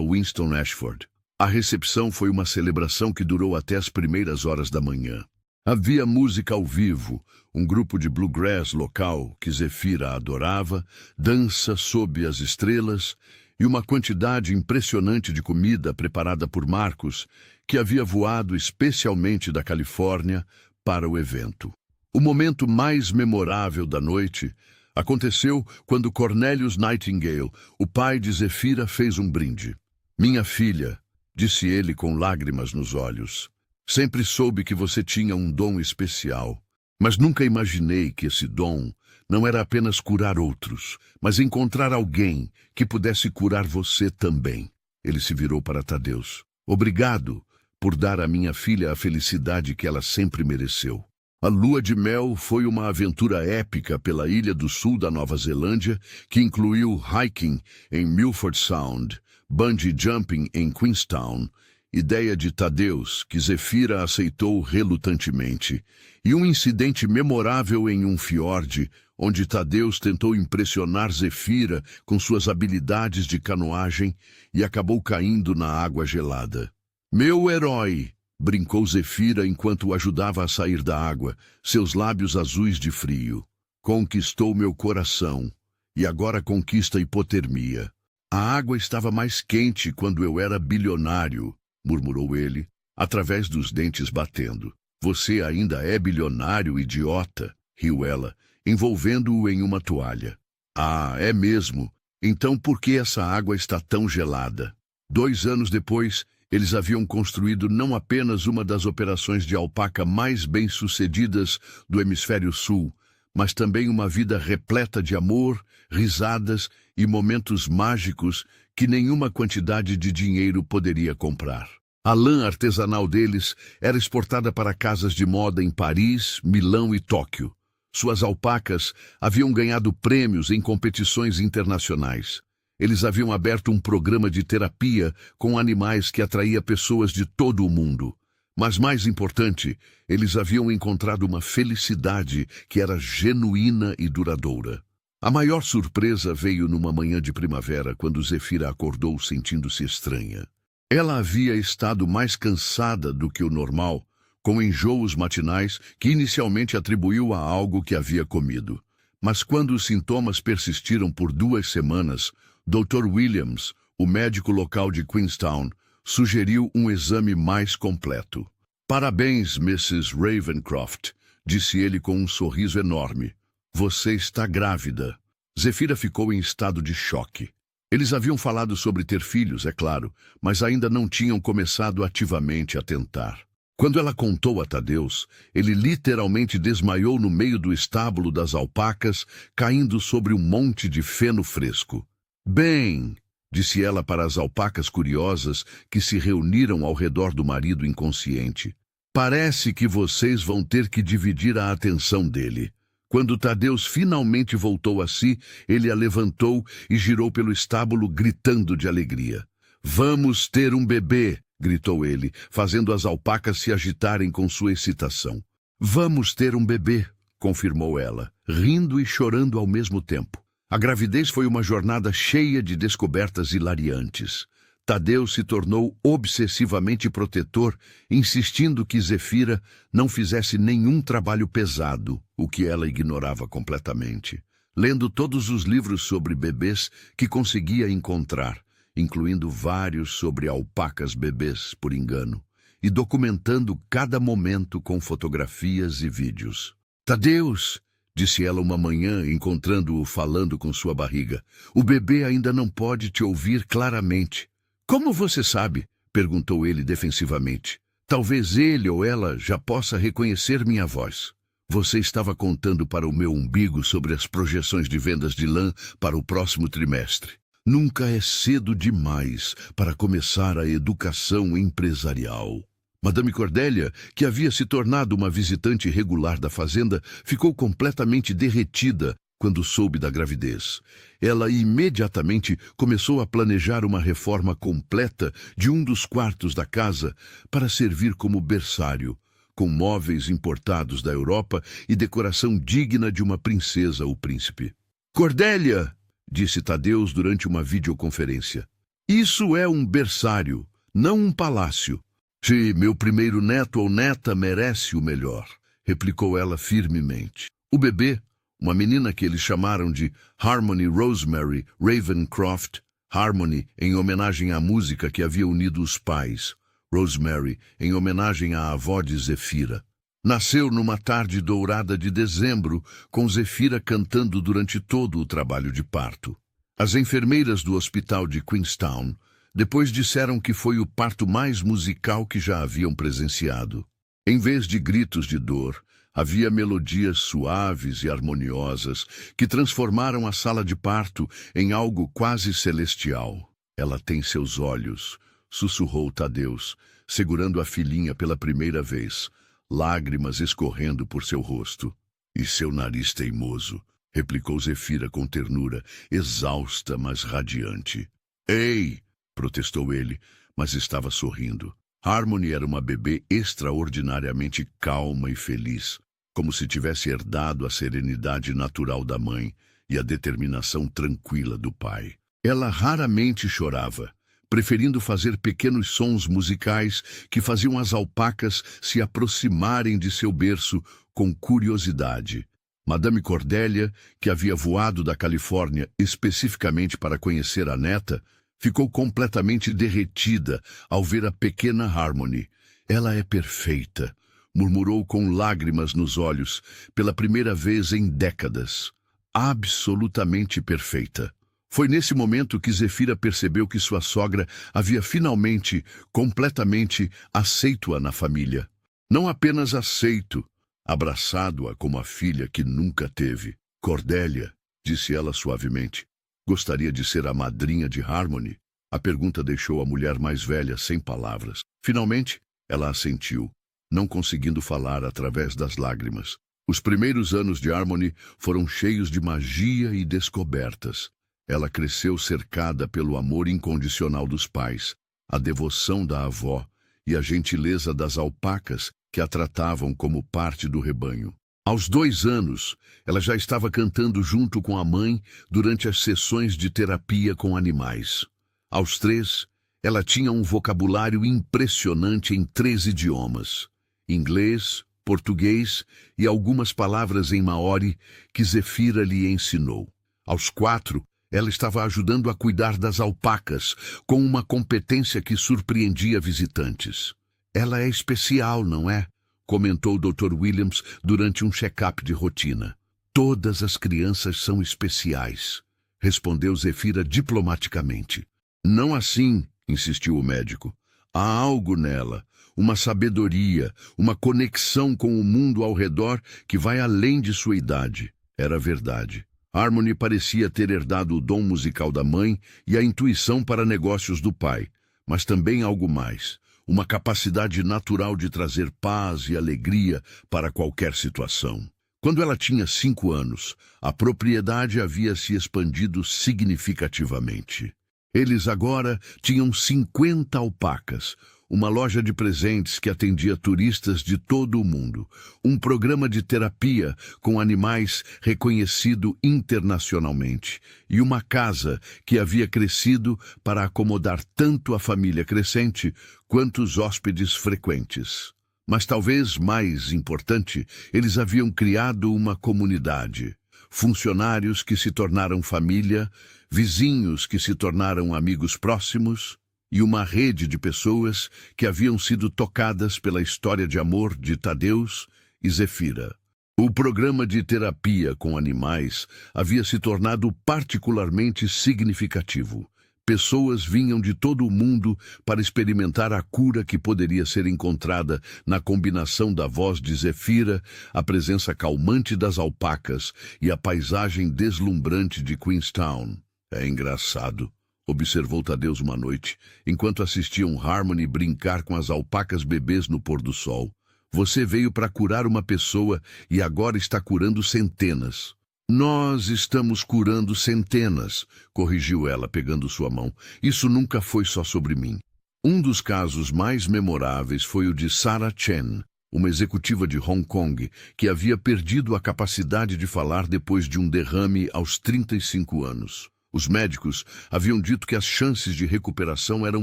Winston Ashford. A recepção foi uma celebração que durou até as primeiras horas da manhã. Havia música ao vivo, um grupo de bluegrass local que Zefira adorava, dança sob as estrelas e uma quantidade impressionante de comida preparada por Marcos, que havia voado especialmente da Califórnia para o evento. O momento mais memorável da noite aconteceu quando Cornelius Nightingale, o pai de Zefira, fez um brinde. Minha filha, disse ele com lágrimas nos olhos, sempre soube que você tinha um dom especial, mas nunca imaginei que esse dom não era apenas curar outros, mas encontrar alguém que pudesse curar você também. Ele se virou para Tadeus. Obrigado por dar à minha filha a felicidade que ela sempre mereceu. A lua de mel foi uma aventura épica pela ilha do sul da Nova Zelândia, que incluiu hiking em Milford Sound, bungee jumping em Queenstown, ideia de Tadeus, que Zefira aceitou relutantemente, e um incidente memorável em um fiorde, onde Tadeus tentou impressionar Zefira com suas habilidades de canoagem e acabou caindo na água gelada. Meu herói! Brincou Zefira enquanto o ajudava a sair da água, seus lábios azuis de frio. Conquistou meu coração, e agora conquista a hipotermia. A água estava mais quente quando eu era bilionário, murmurou ele, através dos dentes batendo. Você ainda é bilionário, idiota, riu ela, envolvendo-o em uma toalha. Ah, é mesmo? Então por que essa água está tão gelada? 2 anos depois, eles haviam construído não apenas uma das operações de alpaca mais bem-sucedidas do Hemisfério Sul, mas também uma vida repleta de amor, risadas e momentos mágicos que nenhuma quantidade de dinheiro poderia comprar. A lã artesanal deles era exportada para casas de moda em Paris, Milão e Tóquio. Suas alpacas haviam ganhado prêmios em competições internacionais. Eles haviam aberto um programa de terapia com animais que atraía pessoas de todo o mundo. Mas mais importante, eles haviam encontrado uma felicidade que era genuína e duradoura. A maior surpresa veio numa manhã de primavera, quando Zefira acordou sentindo-se estranha. Ela havia estado mais cansada do que o normal, com enjoos matinais que inicialmente atribuiu a algo que havia comido. Mas quando os sintomas persistiram por 2 semanas, Dr. Williams, o médico local de Queenstown, sugeriu um exame mais completo. Parabéns, Mrs. Ravencroft, disse ele com um sorriso enorme. Você está grávida. Zefira ficou em estado de choque. Eles haviam falado sobre ter filhos, é claro, mas ainda não tinham começado ativamente a tentar. Quando ela contou a Tadeus, ele literalmente desmaiou no meio do estábulo das alpacas, caindo sobre um monte de feno fresco. Bem, disse ela para as alpacas curiosas que se reuniram ao redor do marido inconsciente, parece que vocês vão ter que dividir a atenção dele. Quando Tadeus finalmente voltou a si, ele a levantou e girou pelo estábulo gritando de alegria. Vamos ter um bebê! Gritou ele, fazendo as alpacas se agitarem com sua excitação. Vamos ter um bebê, confirmou ela, rindo e chorando ao mesmo tempo. A gravidez foi uma jornada cheia de descobertas hilariantes. Tadeus se tornou obsessivamente protetor, insistindo que Zefira não fizesse nenhum trabalho pesado, o que ela ignorava completamente. Lendo todos os livros sobre bebês que conseguia encontrar, incluindo vários sobre alpacas bebês, por engano, e documentando cada momento com fotografias e vídeos. Tadeus, disse ela uma manhã, encontrando-o falando com sua barriga, o bebê ainda não pode te ouvir claramente. Como você sabe? Perguntou ele defensivamente. Talvez ele ou ela já possa reconhecer minha voz. Você estava contando para o meu umbigo sobre as projeções de vendas de lã para o próximo trimestre. Nunca é cedo demais para começar a educação empresarial. Madame Cordélia, que havia se tornado uma visitante regular da fazenda, ficou completamente derretida quando soube da gravidez. Ela imediatamente começou a planejar uma reforma completa de um dos quartos da casa para servir como berçário, com móveis importados da Europa e decoração digna de uma princesa ou príncipe. Cordélia, disse Tadeus durante uma videoconferência, isso é um berçário, não um palácio. Se meu primeiro neto ou neta merece o melhor, replicou ela firmemente. O bebê, uma menina que eles chamaram de Harmony Rosemary Ravencroft, Harmony em homenagem à música que havia unido os pais, Rosemary em homenagem à avó de Zefira. Nasceu numa tarde dourada de dezembro, com Zefira cantando durante todo o trabalho de parto. As enfermeiras do hospital de Queenstown depois disseram que foi o parto mais musical que já haviam presenciado. Em vez de gritos de dor, havia melodias suaves e harmoniosas que transformaram a sala de parto em algo quase celestial. Ela tem seus olhos, sussurrou Tadeus, segurando a filhinha pela primeira vez, lágrimas escorrendo por seu rosto. E seu nariz teimoso, replicou Zefira com ternura, exausta, mas radiante. Ei! Protestou ele, mas estava sorrindo. Harmony era uma bebê extraordinariamente calma e feliz, como se tivesse herdado a serenidade natural da mãe e a determinação tranquila do pai. Ela raramente chorava, preferindo fazer pequenos sons musicais que faziam as alpacas se aproximarem de seu berço com curiosidade. Madame Cordélia, que havia voado da Califórnia especificamente para conhecer a neta, ficou completamente derretida ao ver a pequena Harmony. Ela é perfeita, murmurou com lágrimas nos olhos, pela primeira vez em décadas. Absolutamente perfeita. Foi nesse momento que Zefira percebeu que sua sogra havia finalmente, completamente aceito-a na família. Não apenas aceito, abraçado-a como a filha que nunca teve. Cordélia, disse ela suavemente, gostaria de ser a madrinha de Harmony? A pergunta deixou a mulher mais velha sem palavras. Finalmente, ela assentiu, não conseguindo falar através das lágrimas. Os primeiros anos de Harmony foram cheios de magia e descobertas. Ela cresceu cercada pelo amor incondicional dos pais, a devoção da avó e a gentileza das alpacas que a tratavam como parte do rebanho. Aos 2 anos, ela já estava cantando junto com a mãe durante as sessões de terapia com animais. Aos 3, ela tinha um vocabulário impressionante em 3 idiomas: inglês, português e algumas palavras em maori que Zefira lhe ensinou. Aos 4, ela estava ajudando a cuidar das alpacas, com uma competência que surpreendia visitantes. Ela é especial, não é? Comentou o Dr. Williams durante um check-up de rotina. Todas as crianças são especiais. respondeu Zefira diplomaticamente. Não assim, insistiu o médico. Há algo nela, uma sabedoria, uma conexão com o mundo ao redor que vai além de sua idade. Era verdade. Harmony parecia ter herdado o dom musical da mãe e a intuição para negócios do pai, mas também algo mais, uma capacidade natural de trazer paz e alegria para qualquer situação. Quando ela tinha 5 anos, a propriedade havia se expandido significativamente. Eles agora tinham 50 alpacas, uma loja de presentes que atendia turistas de todo o mundo, um programa de terapia com animais reconhecido internacionalmente e uma casa que havia crescido para acomodar tanto a família crescente quanto os hóspedes frequentes. Mas talvez mais importante, eles haviam criado uma comunidade. Funcionários que se tornaram família, vizinhos que se tornaram amigos próximos, e uma rede de pessoas que haviam sido tocadas pela história de amor de Tadeus e Zefira. O programa de terapia com animais havia se tornado particularmente significativo. Pessoas vinham de todo o mundo para experimentar a cura que poderia ser encontrada na combinação da voz de Zefira, a presença calmante das alpacas e a paisagem deslumbrante de Queenstown. É engraçado, observou Tadeus uma noite, enquanto assistiam Harmony brincar com as alpacas bebês no pôr do sol. Você veio para curar uma pessoa e agora está curando centenas. Nós estamos curando centenas, corrigiu ela, pegando sua mão. Isso nunca foi só sobre mim. Um dos casos mais memoráveis foi o de Sarah Chen, uma executiva de Hong Kong que havia perdido a capacidade de falar depois de um derrame aos 35 anos. Os médicos haviam dito que as chances de recuperação eram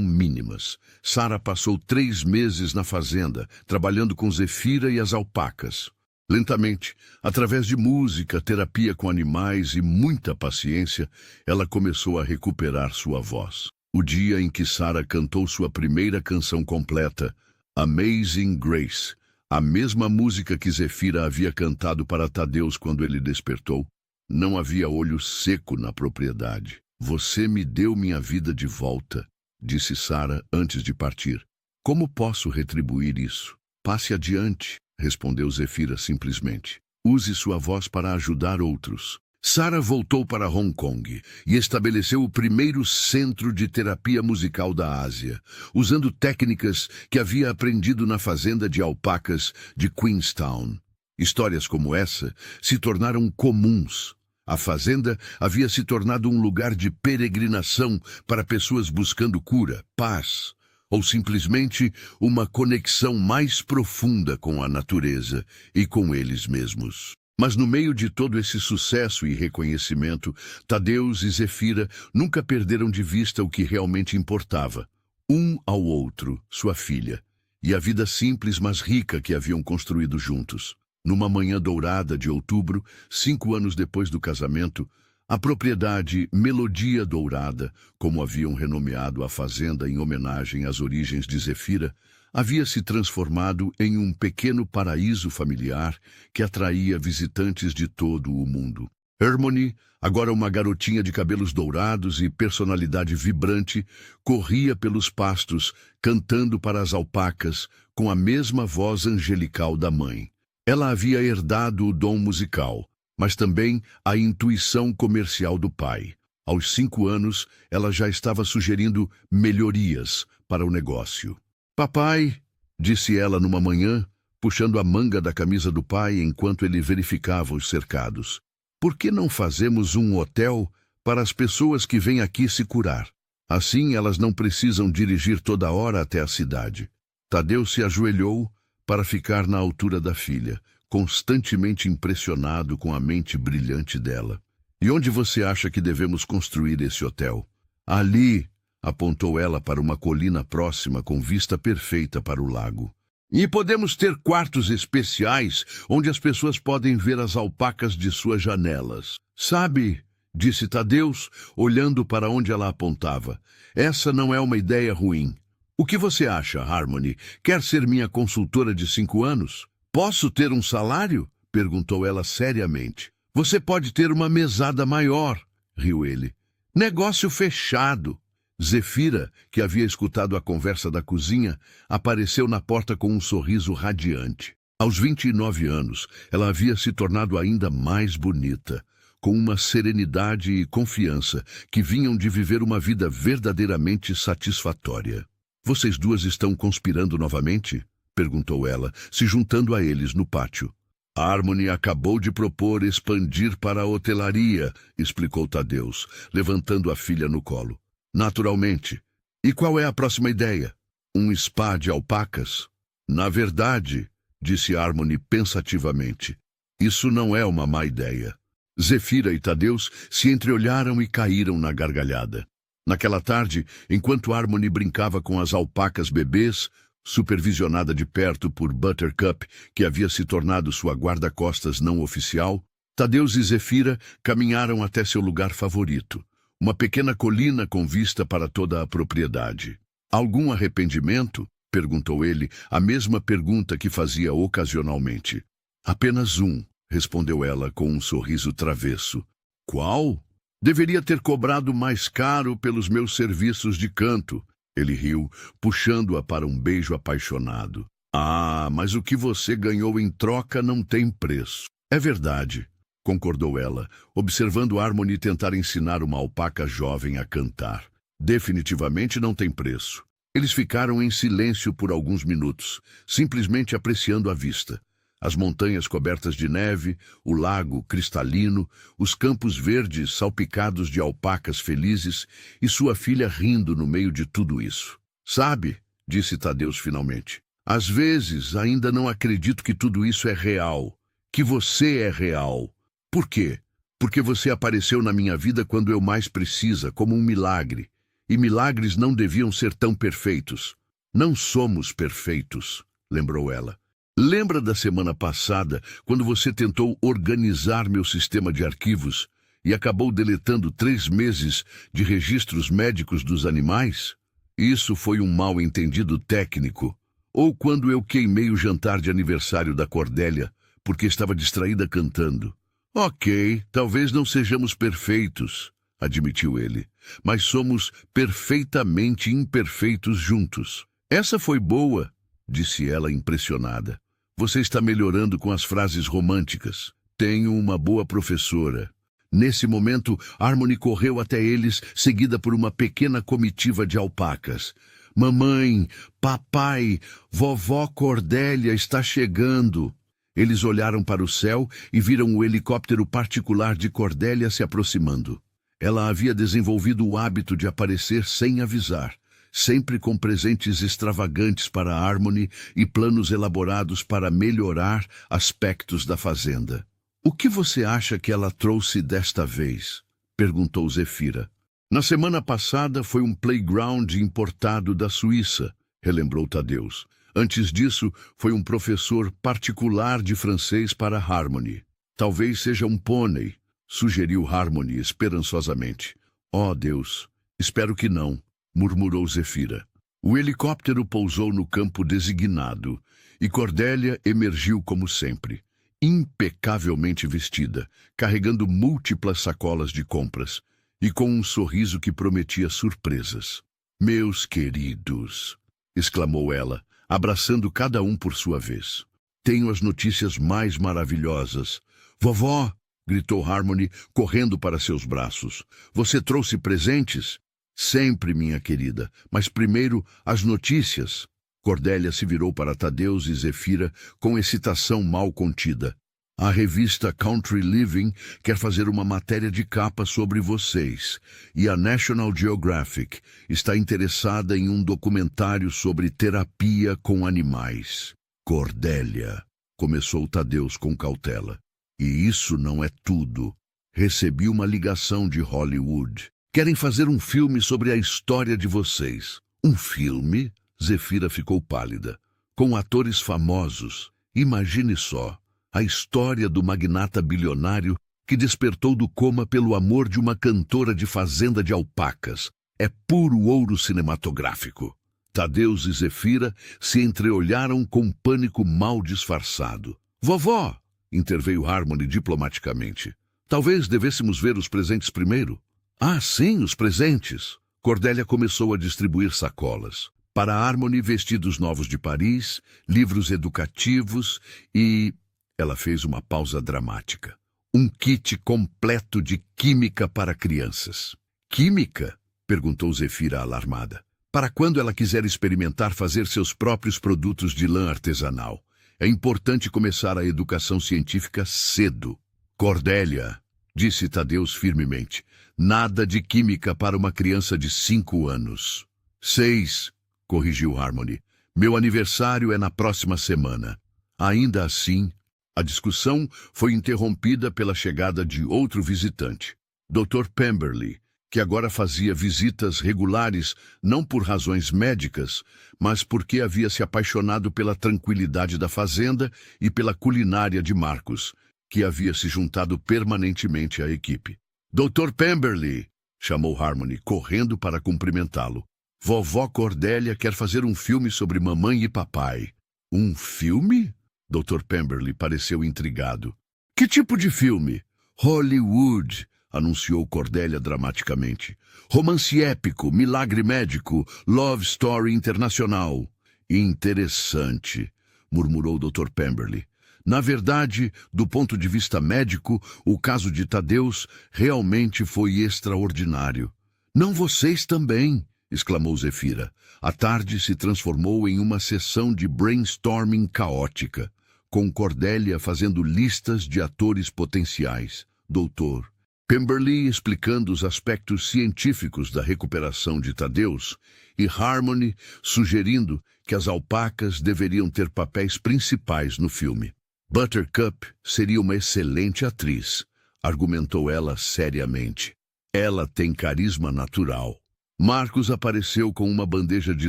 mínimas. Sarah passou 3 meses na fazenda, trabalhando com Zefira e as alpacas. Lentamente, através de música, terapia com animais e muita paciência, ela começou a recuperar sua voz. O dia em que Sarah cantou sua primeira canção completa, Amazing Grace, a mesma música que Zefira havia cantado para Tadeus quando ele despertou, não havia olho seco na propriedade. Você me deu minha vida de volta, disse Sarah antes de partir. Como posso retribuir isso? Passe adiante, respondeu Zefira simplesmente. Use sua voz para ajudar outros. Sarah voltou para Hong Kong e estabeleceu o primeiro centro de terapia musical da Ásia, usando técnicas que havia aprendido na fazenda de alpacas de Queenstown. Histórias como essa se tornaram comuns. A fazenda havia se tornado um lugar de peregrinação para pessoas buscando cura, paz, ou simplesmente uma conexão mais profunda com a natureza e com eles mesmos. Mas no meio de todo esse sucesso e reconhecimento, Tadeus e Zefira nunca perderam de vista o que realmente importava. Um ao outro, sua filha, e a vida simples mas rica que haviam construído juntos. Numa manhã dourada de outubro, 5 anos depois do casamento, a propriedade Melodia Dourada, como haviam renomeado a fazenda em homenagem às origens de Zefira, havia se transformado em um pequeno paraíso familiar que atraía visitantes de todo o mundo. Harmony, agora uma garotinha de cabelos dourados e personalidade vibrante, corria pelos pastos, cantando para as alpacas com a mesma voz angelical da mãe. Ela havia herdado o dom musical, mas também a intuição comercial do pai. Aos 5 anos, ela já estava sugerindo melhorias para o negócio. Papai, disse ela numa manhã, puxando a manga da camisa do pai enquanto ele verificava os cercados. Por que não fazemos um hotel para as pessoas que vêm aqui se curar? Assim elas não precisam dirigir toda hora até a cidade. Tadeus se ajoelhou para ficar na altura da filha, constantemente impressionado com a mente brilhante dela. E onde você acha que devemos construir esse hotel? Ali, apontou ela para uma colina próxima com vista perfeita para o lago. E podemos ter quartos especiais onde as pessoas podem ver as alpacas de suas janelas. Sabe, disse Tadeus, olhando para onde ela apontava, essa não é uma ideia ruim. O que você acha, Harmony? Quer ser minha consultora de 5 anos? Posso ter um salário? Perguntou ela seriamente. Você pode ter uma mesada maior, riu ele. Negócio fechado. Zefira, que havia escutado a conversa da cozinha, apareceu na porta com um sorriso radiante. Aos 29 anos, ela havia se tornado ainda mais bonita, com uma serenidade e confiança que vinham de viver uma vida verdadeiramente satisfatória. Vocês duas estão conspirando novamente? Perguntou ela, se juntando a eles no pátio. Harmony acabou de propor expandir para a hotelaria, explicou Tadeus, levantando a filha no colo. Naturalmente. E qual é a próxima ideia? Um spa de alpacas? Na verdade, disse Harmony pensativamente, isso não é uma má ideia. Zefira e Tadeus se entreolharam e caíram na gargalhada. Naquela tarde, enquanto Harmony brincava com as alpacas bebês, supervisionada de perto por Buttercup, que havia se tornado sua guarda-costas não oficial, Tadeus e Zefira caminharam até seu lugar favorito, uma pequena colina com vista para toda a propriedade. Algum arrependimento? Perguntou ele, a mesma pergunta que fazia ocasionalmente. Apenas um, respondeu ela com um sorriso travesso. Qual? Deveria ter cobrado mais caro pelos meus serviços de canto. Ele riu, puxando-a para um beijo apaixonado. Ah, mas o que você ganhou em troca não tem preço. É verdade, concordou ela, observando Harmony tentar ensinar uma alpaca jovem a cantar. Definitivamente não tem preço. Eles ficaram em silêncio por alguns minutos, simplesmente apreciando a vista. As montanhas cobertas de neve, o lago cristalino, os campos verdes salpicados de alpacas felizes e sua filha rindo no meio de tudo isso. Sabe, disse Tadeus finalmente, às vezes ainda não acredito que tudo isso é real, que você é real. Por quê? Porque você apareceu na minha vida quando eu mais precisa, como um milagre. E milagres não deviam ser tão perfeitos. Não somos perfeitos, lembrou ela. Lembra da semana passada, quando você tentou organizar meu sistema de arquivos e acabou deletando 3 meses de registros médicos dos animais? Isso foi um mal-entendido técnico. Ou quando eu queimei o jantar de aniversário da Cordélia, porque estava distraída cantando. Ok, talvez não sejamos perfeitos, admitiu ele, mas somos perfeitamente imperfeitos juntos. Essa foi boa, disse ela impressionada. Você está melhorando com as frases românticas. Tenho uma boa professora. Nesse momento, Harmony correu até eles, seguida por uma pequena comitiva de alpacas. Mamãe, papai, vovó Cordélia está chegando. Eles olharam para o céu e viram o helicóptero particular de Cordélia se aproximando. Ela havia desenvolvido o hábito de aparecer sem avisar, sempre com presentes extravagantes para Harmony e planos elaborados para melhorar aspectos da fazenda. O que você acha que ela trouxe desta vez? Perguntou Zefira. Na semana passada foi um playground importado da Suíça, relembrou Tadeus. Antes disso, foi um professor particular de francês para Harmony. Talvez seja um pônei, sugeriu Harmony esperançosamente. Oh, Deus, espero que não, murmurou Zefira. O helicóptero pousou no campo designado e Cordélia emergiu como sempre, impecavelmente vestida, carregando múltiplas sacolas de compras e com um sorriso que prometia surpresas. Meus queridos, exclamou ela, abraçando cada um por sua vez. Tenho as notícias mais maravilhosas. Vovó, gritou Harmony, correndo para seus braços. Você trouxe presentes? Sempre, minha querida, mas primeiro as notícias. Cordélia se virou para Tadeus e Zefira com excitação mal contida. A revista Country Living quer fazer uma matéria de capa sobre vocês, e a National Geographic está interessada em um documentário sobre terapia com animais. Cordélia, começou Tadeus com cautela. E isso não é tudo. Recebi uma ligação de Hollywood. Querem fazer um filme sobre a história de vocês. Um filme? Zefira ficou pálida. Com atores famosos. Imagine só. A história do magnata bilionário que despertou do coma pelo amor de uma cantora de fazenda de alpacas. É puro ouro cinematográfico. Tadeus e Zefira se entreolharam com pânico mal disfarçado. Vovó, interveio Harmony diplomaticamente. Talvez devêssemos ver os presentes primeiro. Ah, sim, os presentes. Cordélia começou a distribuir sacolas. Para Harmony, vestidos novos de Paris, livros educativos e... Ela fez uma pausa dramática. Um kit completo de química para crianças. Química? Perguntou Zefira alarmada. Para quando ela quiser experimentar fazer seus próprios produtos de lã artesanal. É importante começar a educação científica cedo. Cordélia, disse Tadeus firmemente, nada de química para uma criança de 5 anos. 6, corrigiu Harmony. Meu aniversário é na próxima semana. Ainda assim, a discussão foi interrompida pela chegada de outro visitante, Dr. Pemberley, que agora fazia visitas regulares não por razões médicas, mas porque havia se apaixonado pela tranquilidade da fazenda e pela culinária de Marcos, que havia se juntado permanentemente à equipe. Dr. Pemberley, chamou Harmony, correndo para cumprimentá-lo. Vovó Cordélia quer fazer um filme sobre mamãe e papai. Um filme? Dr. Pemberley pareceu intrigado. Que tipo de filme? Hollywood, anunciou Cordélia dramaticamente. Romance épico, milagre médico, love story internacional. Interessante, murmurou Dr. Pemberley. Na verdade, do ponto de vista médico, o caso de Tadeus realmente foi extraordinário. Não vocês também, exclamou Zefira. A tarde se transformou em uma sessão de brainstorming caótica, com Cordélia fazendo listas de atores potenciais. Doutor Pemberley explicando os aspectos científicos da recuperação de Tadeus e Harmony sugerindo que as alpacas deveriam ter papéis principais no filme. Buttercup seria uma excelente atriz, argumentou ela seriamente. Ela tem carisma natural. Marcos apareceu com uma bandeja de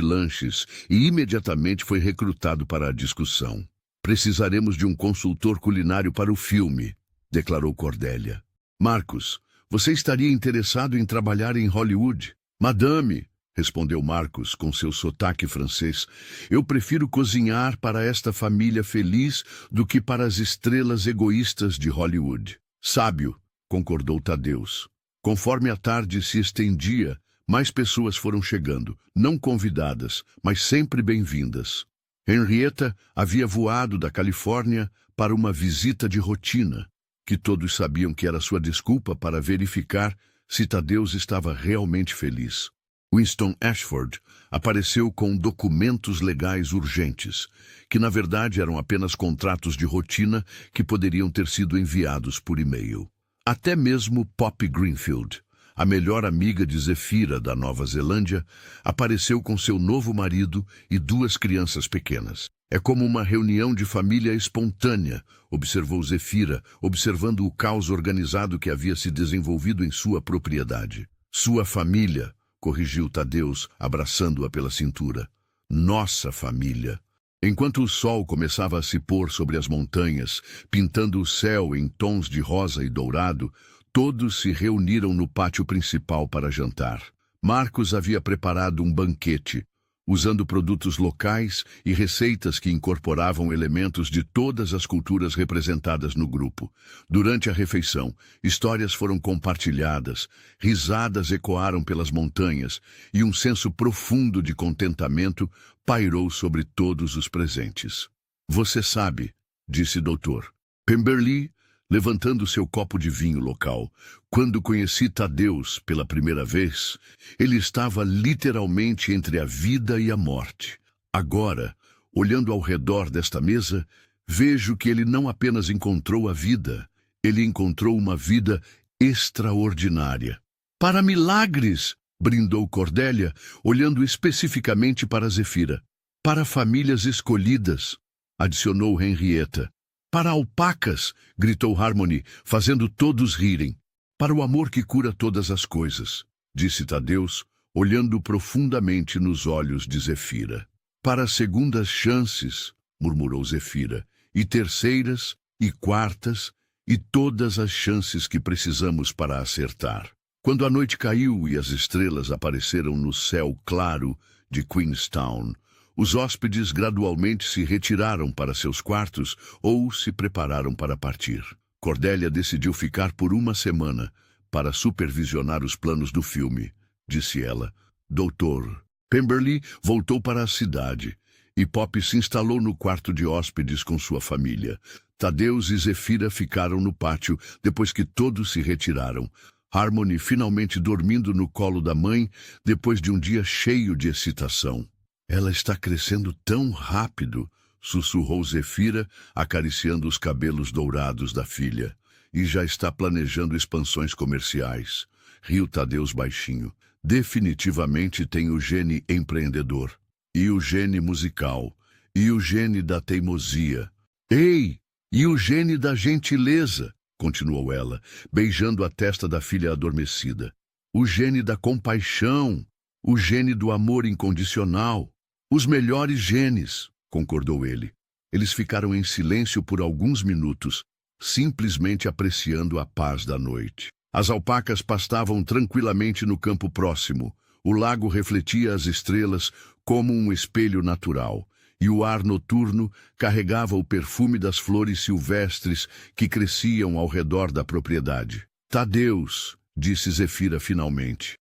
lanches e imediatamente foi recrutado para a discussão. Precisaremos de um consultor culinário para o filme, declarou Cordélia. Marcos, você estaria interessado em trabalhar em Hollywood? Madame, respondeu Marcos com seu sotaque francês, eu prefiro cozinhar para esta família feliz do que para as estrelas egoístas de Hollywood. Sábio, concordou Tadeus. Conforme a tarde se estendia, mais pessoas foram chegando, não convidadas, mas sempre bem-vindas. Henrietta havia voado da Califórnia para uma visita de rotina, que todos sabiam que era sua desculpa para verificar se Tadeus estava realmente feliz. Winston Ashford apareceu com documentos legais urgentes, que na verdade eram apenas contratos de rotina que poderiam ter sido enviados por e-mail. Até mesmo Poppy Greenfield, a melhor amiga de Zefira da Nova Zelândia, apareceu com seu novo marido e 2 crianças pequenas. É como uma reunião de família espontânea, observou Zefira, observando o caos organizado que havia se desenvolvido em sua propriedade. Sua família, corrigiu Tadeus, abraçando-a pela cintura. Nossa família. Enquanto o sol começava a se pôr sobre as montanhas, pintando o céu em tons de rosa e dourado, todos se reuniram no pátio principal para jantar. Marcos havia preparado um banquete, usando produtos locais e receitas que incorporavam elementos de todas as culturas representadas no grupo. Durante a refeição, histórias foram compartilhadas, risadas ecoaram pelas montanhas e um senso profundo de contentamento pairou sobre todos os presentes. Você sabe, disse Dr. Pemberley, levantando seu copo de vinho local, quando conheci Tadeus pela primeira vez, ele estava literalmente entre a vida e a morte. Agora, olhando ao redor desta mesa, vejo que ele não apenas encontrou a vida, ele encontrou uma vida extraordinária. Para milagres, brindou Cordélia, olhando especificamente para Zefira. Para famílias escolhidas, adicionou Henrietta. Para alpacas, gritou Harmony, fazendo todos rirem. Para o amor que cura todas as coisas, disse Tadeus, olhando profundamente nos olhos de Zefira. Para segundas chances, murmurou Zefira, e terceiras, e quartas, e todas as chances que precisamos para acertar. Quando a noite caiu e as estrelas apareceram no céu claro de Queenstown, os hóspedes gradualmente se retiraram para seus quartos ou se prepararam para partir. Cordélia decidiu ficar por uma semana para supervisionar os planos do filme, disse ela. Dr. Pemberley voltou para a cidade e Poppy se instalou no quarto de hóspedes com sua família. Thaddeus e Zefira ficaram no pátio depois que todos se retiraram. Harmony finalmente dormindo no colo da mãe depois de um dia cheio de excitação. Ela está crescendo tão rápido, sussurrou Zefira, acariciando os cabelos dourados da filha. E já está planejando expansões comerciais. Riu Thaddeus baixinho. Definitivamente tem o gene empreendedor. E o gene musical. E o gene da teimosia. Ei! E o gene da gentileza! Continuou ela, beijando a testa da filha adormecida. O gene da compaixão. O gene do amor incondicional. Os melhores genes, concordou ele. Eles ficaram em silêncio por alguns minutos, simplesmente apreciando a paz da noite. As alpacas pastavam tranquilamente no campo próximo. O lago refletia as estrelas como um espelho natural, e o ar noturno carregava o perfume das flores silvestres que cresciam ao redor da propriedade. Thaddeus, disse Zefira finalmente.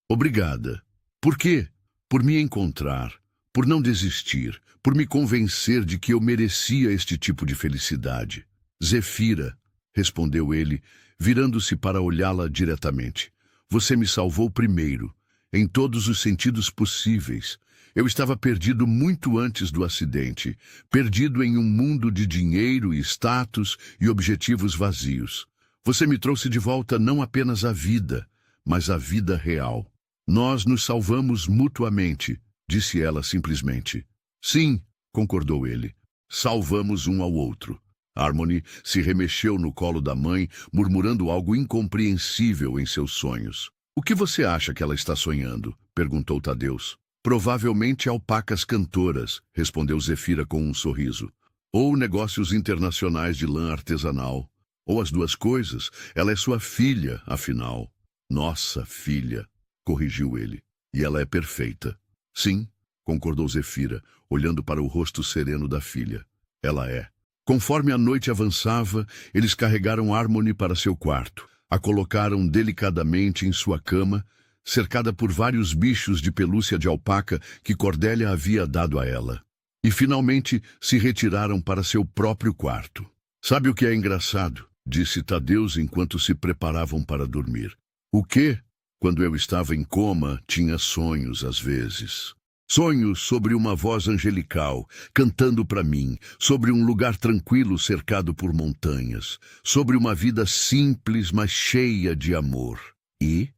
Obrigada. Por quê? Por me encontrar, por não desistir, por me convencer de que eu merecia este tipo de felicidade. Zefira, respondeu ele, virando-se para olhá-la diretamente. Você me salvou primeiro, em todos os sentidos possíveis. Eu estava perdido muito antes do acidente, perdido em um mundo de dinheiro e status e objetivos vazios. Você me trouxe de volta não apenas a vida, mas a vida real. Nós nos salvamos mutuamente, disse ela simplesmente. Sim, concordou ele. Salvamos um ao outro. Harmony se remexeu no colo da mãe, murmurando algo incompreensível em seus sonhos. O que você acha que ela está sonhando? Perguntou Thaddeus. Provavelmente alpacas cantoras, respondeu Zefira com um sorriso. Ou negócios internacionais de lã artesanal. Ou as duas coisas. Ela é sua filha, afinal. Nossa filha, corrigiu ele. E ela é perfeita. Sim, concordou Zefira, olhando para o rosto sereno da filha. Ela é. Conforme a noite avançava, eles carregaram Harmony para seu quarto. A colocaram delicadamente em sua cama, cercada por vários bichos de pelúcia de alpaca que Cordélia havia dado a ela. E finalmente se retiraram para seu próprio quarto. Sabe o que é engraçado? Disse Thaddeus enquanto se preparavam para dormir. O quê? Quando eu estava em coma, tinha sonhos às vezes. Sonhos sobre uma voz angelical, cantando para mim, sobre um lugar tranquilo cercado por montanhas, sobre uma vida simples, mas cheia de amor. E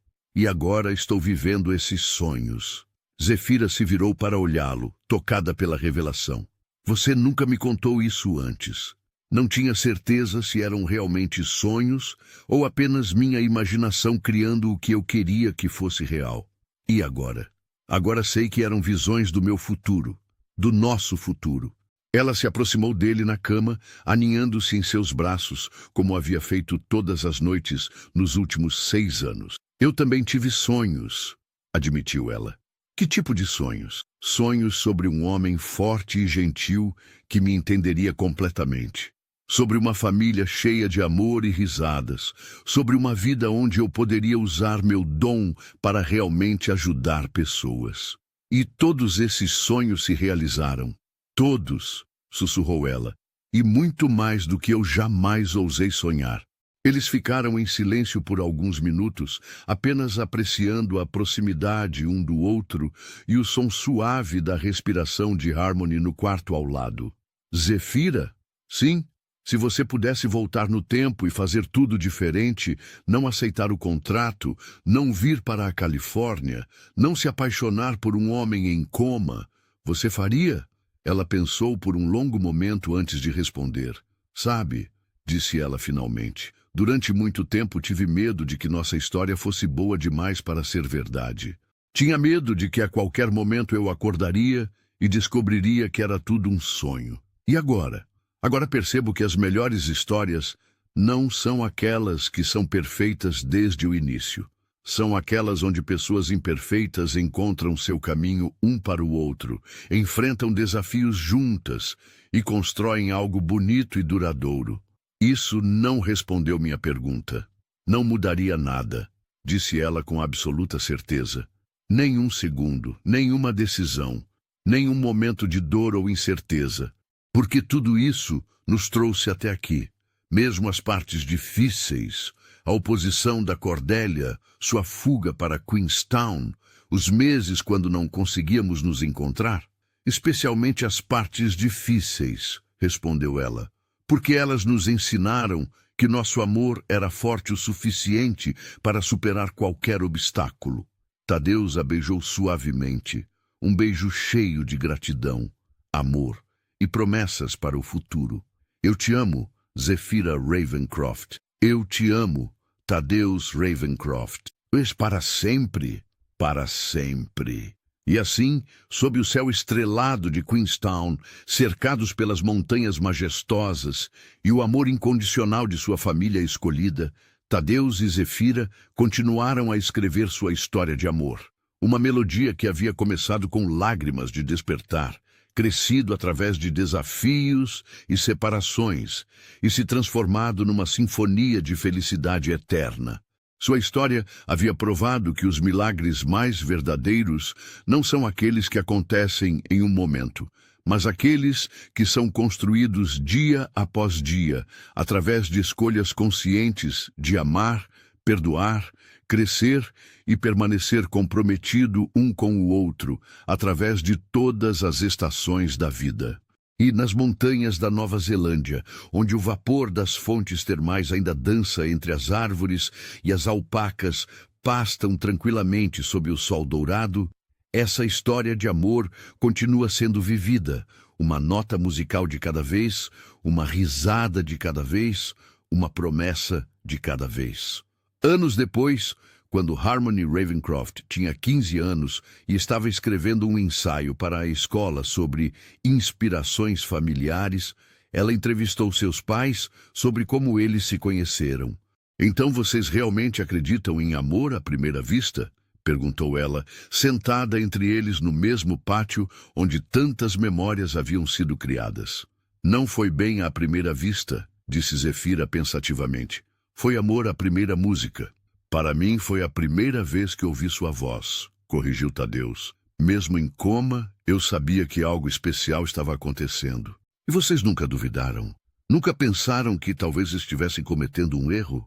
agora estou vivendo esses sonhos. Zefira se virou para olhá-lo, tocada pela revelação. Você nunca me contou isso antes. Não tinha certeza se eram realmente sonhos ou apenas minha imaginação criando o que eu queria que fosse real. E agora? Agora sei que eram visões do meu futuro, do nosso futuro. Ela se aproximou dele na cama, aninhando-se em seus braços, como havia feito todas as noites nos últimos 6 anos. Eu também tive sonhos, admitiu ela. Que tipo de sonhos? Sonhos sobre um homem forte e gentil que me entenderia completamente. Sobre uma família cheia de amor e risadas, sobre uma vida onde eu poderia usar meu dom para realmente ajudar pessoas. E todos esses sonhos se realizaram. Todos, sussurrou ela, e muito mais do que eu jamais ousei sonhar. Eles ficaram em silêncio por alguns minutos, apenas apreciando a proximidade um do outro e o som suave da respiração de Harmony no quarto ao lado. Zefira? Sim. Se você pudesse voltar no tempo e fazer tudo diferente, não aceitar o contrato, não vir para a Califórnia, não se apaixonar por um homem em coma, você faria? Ela pensou por um longo momento antes de responder. Sabe, disse ela finalmente, durante muito tempo tive medo de que nossa história fosse boa demais para ser verdade. Tinha medo de que a qualquer momento eu acordaria e descobriria que era tudo um sonho. E agora? Agora percebo que as melhores histórias não são aquelas que são perfeitas desde o início. São aquelas onde pessoas imperfeitas encontram seu caminho um para o outro, enfrentam desafios juntas e constroem algo bonito e duradouro. Isso não respondeu minha pergunta. Não mudaria nada, disse ela com absoluta certeza. Nenhum segundo, nenhuma decisão, nenhum momento de dor ou incerteza. Porque tudo isso nos trouxe até aqui. Mesmo as partes difíceis, a oposição da Cordélia, sua fuga para Queenstown, os meses quando não conseguíamos nos encontrar. Especialmente as partes difíceis, respondeu ela, porque elas nos ensinaram que nosso amor era forte o suficiente para superar qualquer obstáculo. Tadeusz a beijou suavemente, um beijo cheio de gratidão, amor e promessas para o futuro. Eu te amo, Zefira Ravencroft. Eu te amo, Tadeusz Ravencroft. Pois para sempre, para sempre. E assim, sob o céu estrelado de Queenstown, cercados pelas montanhas majestosas e o amor incondicional de sua família escolhida, Tadeusz e Zefira continuaram a escrever sua história de amor. Uma melodia que havia começado com lágrimas de despertar, crescido através de desafios e separações, e se transformado numa sinfonia de felicidade eterna. Sua história havia provado que os milagres mais verdadeiros não são aqueles que acontecem em um momento, mas aqueles que são construídos dia após dia, através de escolhas conscientes de amar, perdoar, crescer e permanecer comprometido um com o outro, através de todas as estações da vida. E nas montanhas da Nova Zelândia, onde o vapor das fontes termais ainda dança entre as árvores e as alpacas pastam tranquilamente sob o sol dourado, essa história de amor continua sendo vivida, uma nota musical de cada vez, uma risada de cada vez, uma promessa de cada vez. Anos depois, quando Harmony Ravencroft tinha 15 anos e estava escrevendo um ensaio para a escola sobre inspirações familiares, ela entrevistou seus pais sobre como eles se conheceram. Então vocês realmente acreditam em amor à primeira vista? Perguntou ela, sentada entre eles no mesmo pátio onde tantas memórias haviam sido criadas. Não foi bem à primeira vista, disse Zefira pensativamente. Foi amor à primeira música. Para mim foi a primeira vez que ouvi sua voz, corrigiu Tadeusz. Mesmo em coma, eu sabia que algo especial estava acontecendo. E vocês nunca duvidaram? Nunca pensaram que talvez estivessem cometendo um erro?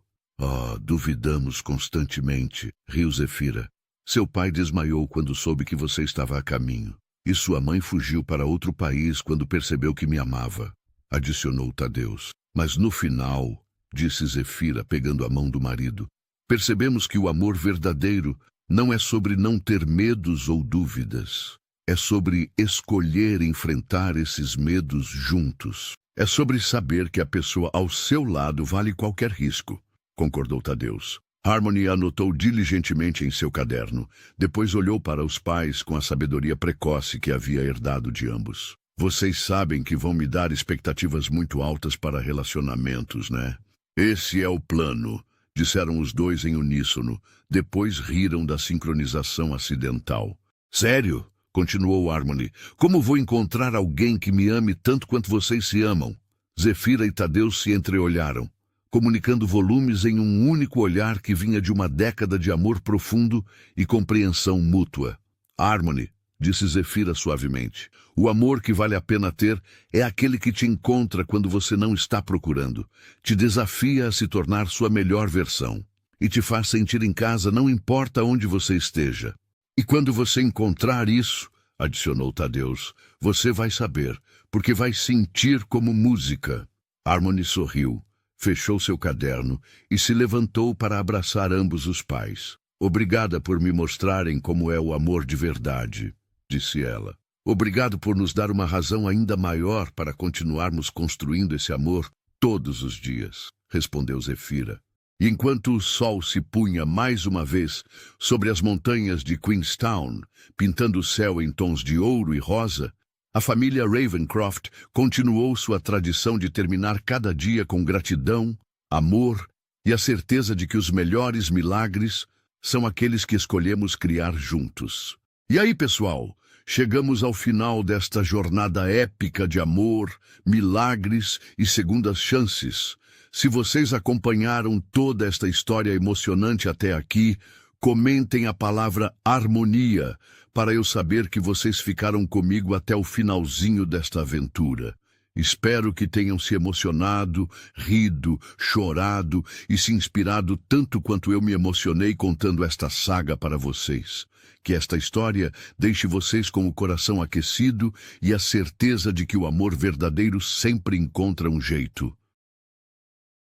Duvidamos constantemente, riu Zefira. Seu pai desmaiou quando soube que você estava a caminho. E sua mãe fugiu para outro país quando percebeu que me amava, adicionou Tadeusz. Mas no final, disse Zefira pegando a mão do marido, percebemos que o amor verdadeiro não é sobre não ter medos ou dúvidas. É sobre escolher enfrentar esses medos juntos. É sobre saber que a pessoa ao seu lado vale qualquer risco, concordou Tadeusz. Harmony anotou diligentemente em seu caderno. Depois olhou para os pais com a sabedoria precoce que havia herdado de ambos. Vocês sabem que vão me dar expectativas muito altas para relacionamentos, né? Esse é o plano, disseram os dois em uníssono. Depois riram da sincronização acidental. Sério? Continuou Harmony. Como vou encontrar alguém que me ame tanto quanto vocês se amam? Zefira e Tadeusz se entreolharam, comunicando volumes em um único olhar que vinha de uma década de amor profundo e compreensão mútua. Harmony, disse Zefira suavemente, o amor que vale a pena ter é aquele que te encontra quando você não está procurando, te desafia a se tornar sua melhor versão e te faz sentir em casa não importa onde você esteja. E quando você encontrar isso, adicionou Tadeusz, você vai saber, porque vai sentir como música. Harmony sorriu, fechou seu caderno e se levantou para abraçar ambos os pais. Obrigada por me mostrarem como é o amor de verdade, disse ela. Obrigado por nos dar uma razão ainda maior para continuarmos construindo esse amor todos os dias, respondeu Zefira. E enquanto o sol se punha mais uma vez sobre as montanhas de Queenstown, pintando o céu em tons de ouro e rosa, a família Ravencroft continuou sua tradição de terminar cada dia com gratidão, amor e a certeza de que os melhores milagres são aqueles que escolhemos criar juntos. E aí, pessoal, chegamos ao final desta jornada épica de amor, milagres e segundas chances. Se vocês acompanharam toda esta história emocionante até aqui, comentem a palavra harmonia, para eu saber que vocês ficaram comigo até o finalzinho desta aventura. Espero que tenham se emocionado, rido, chorado e se inspirado tanto quanto eu me emocionei contando esta saga para vocês. Que esta história deixe vocês com o coração aquecido e a certeza de que o amor verdadeiro sempre encontra um jeito.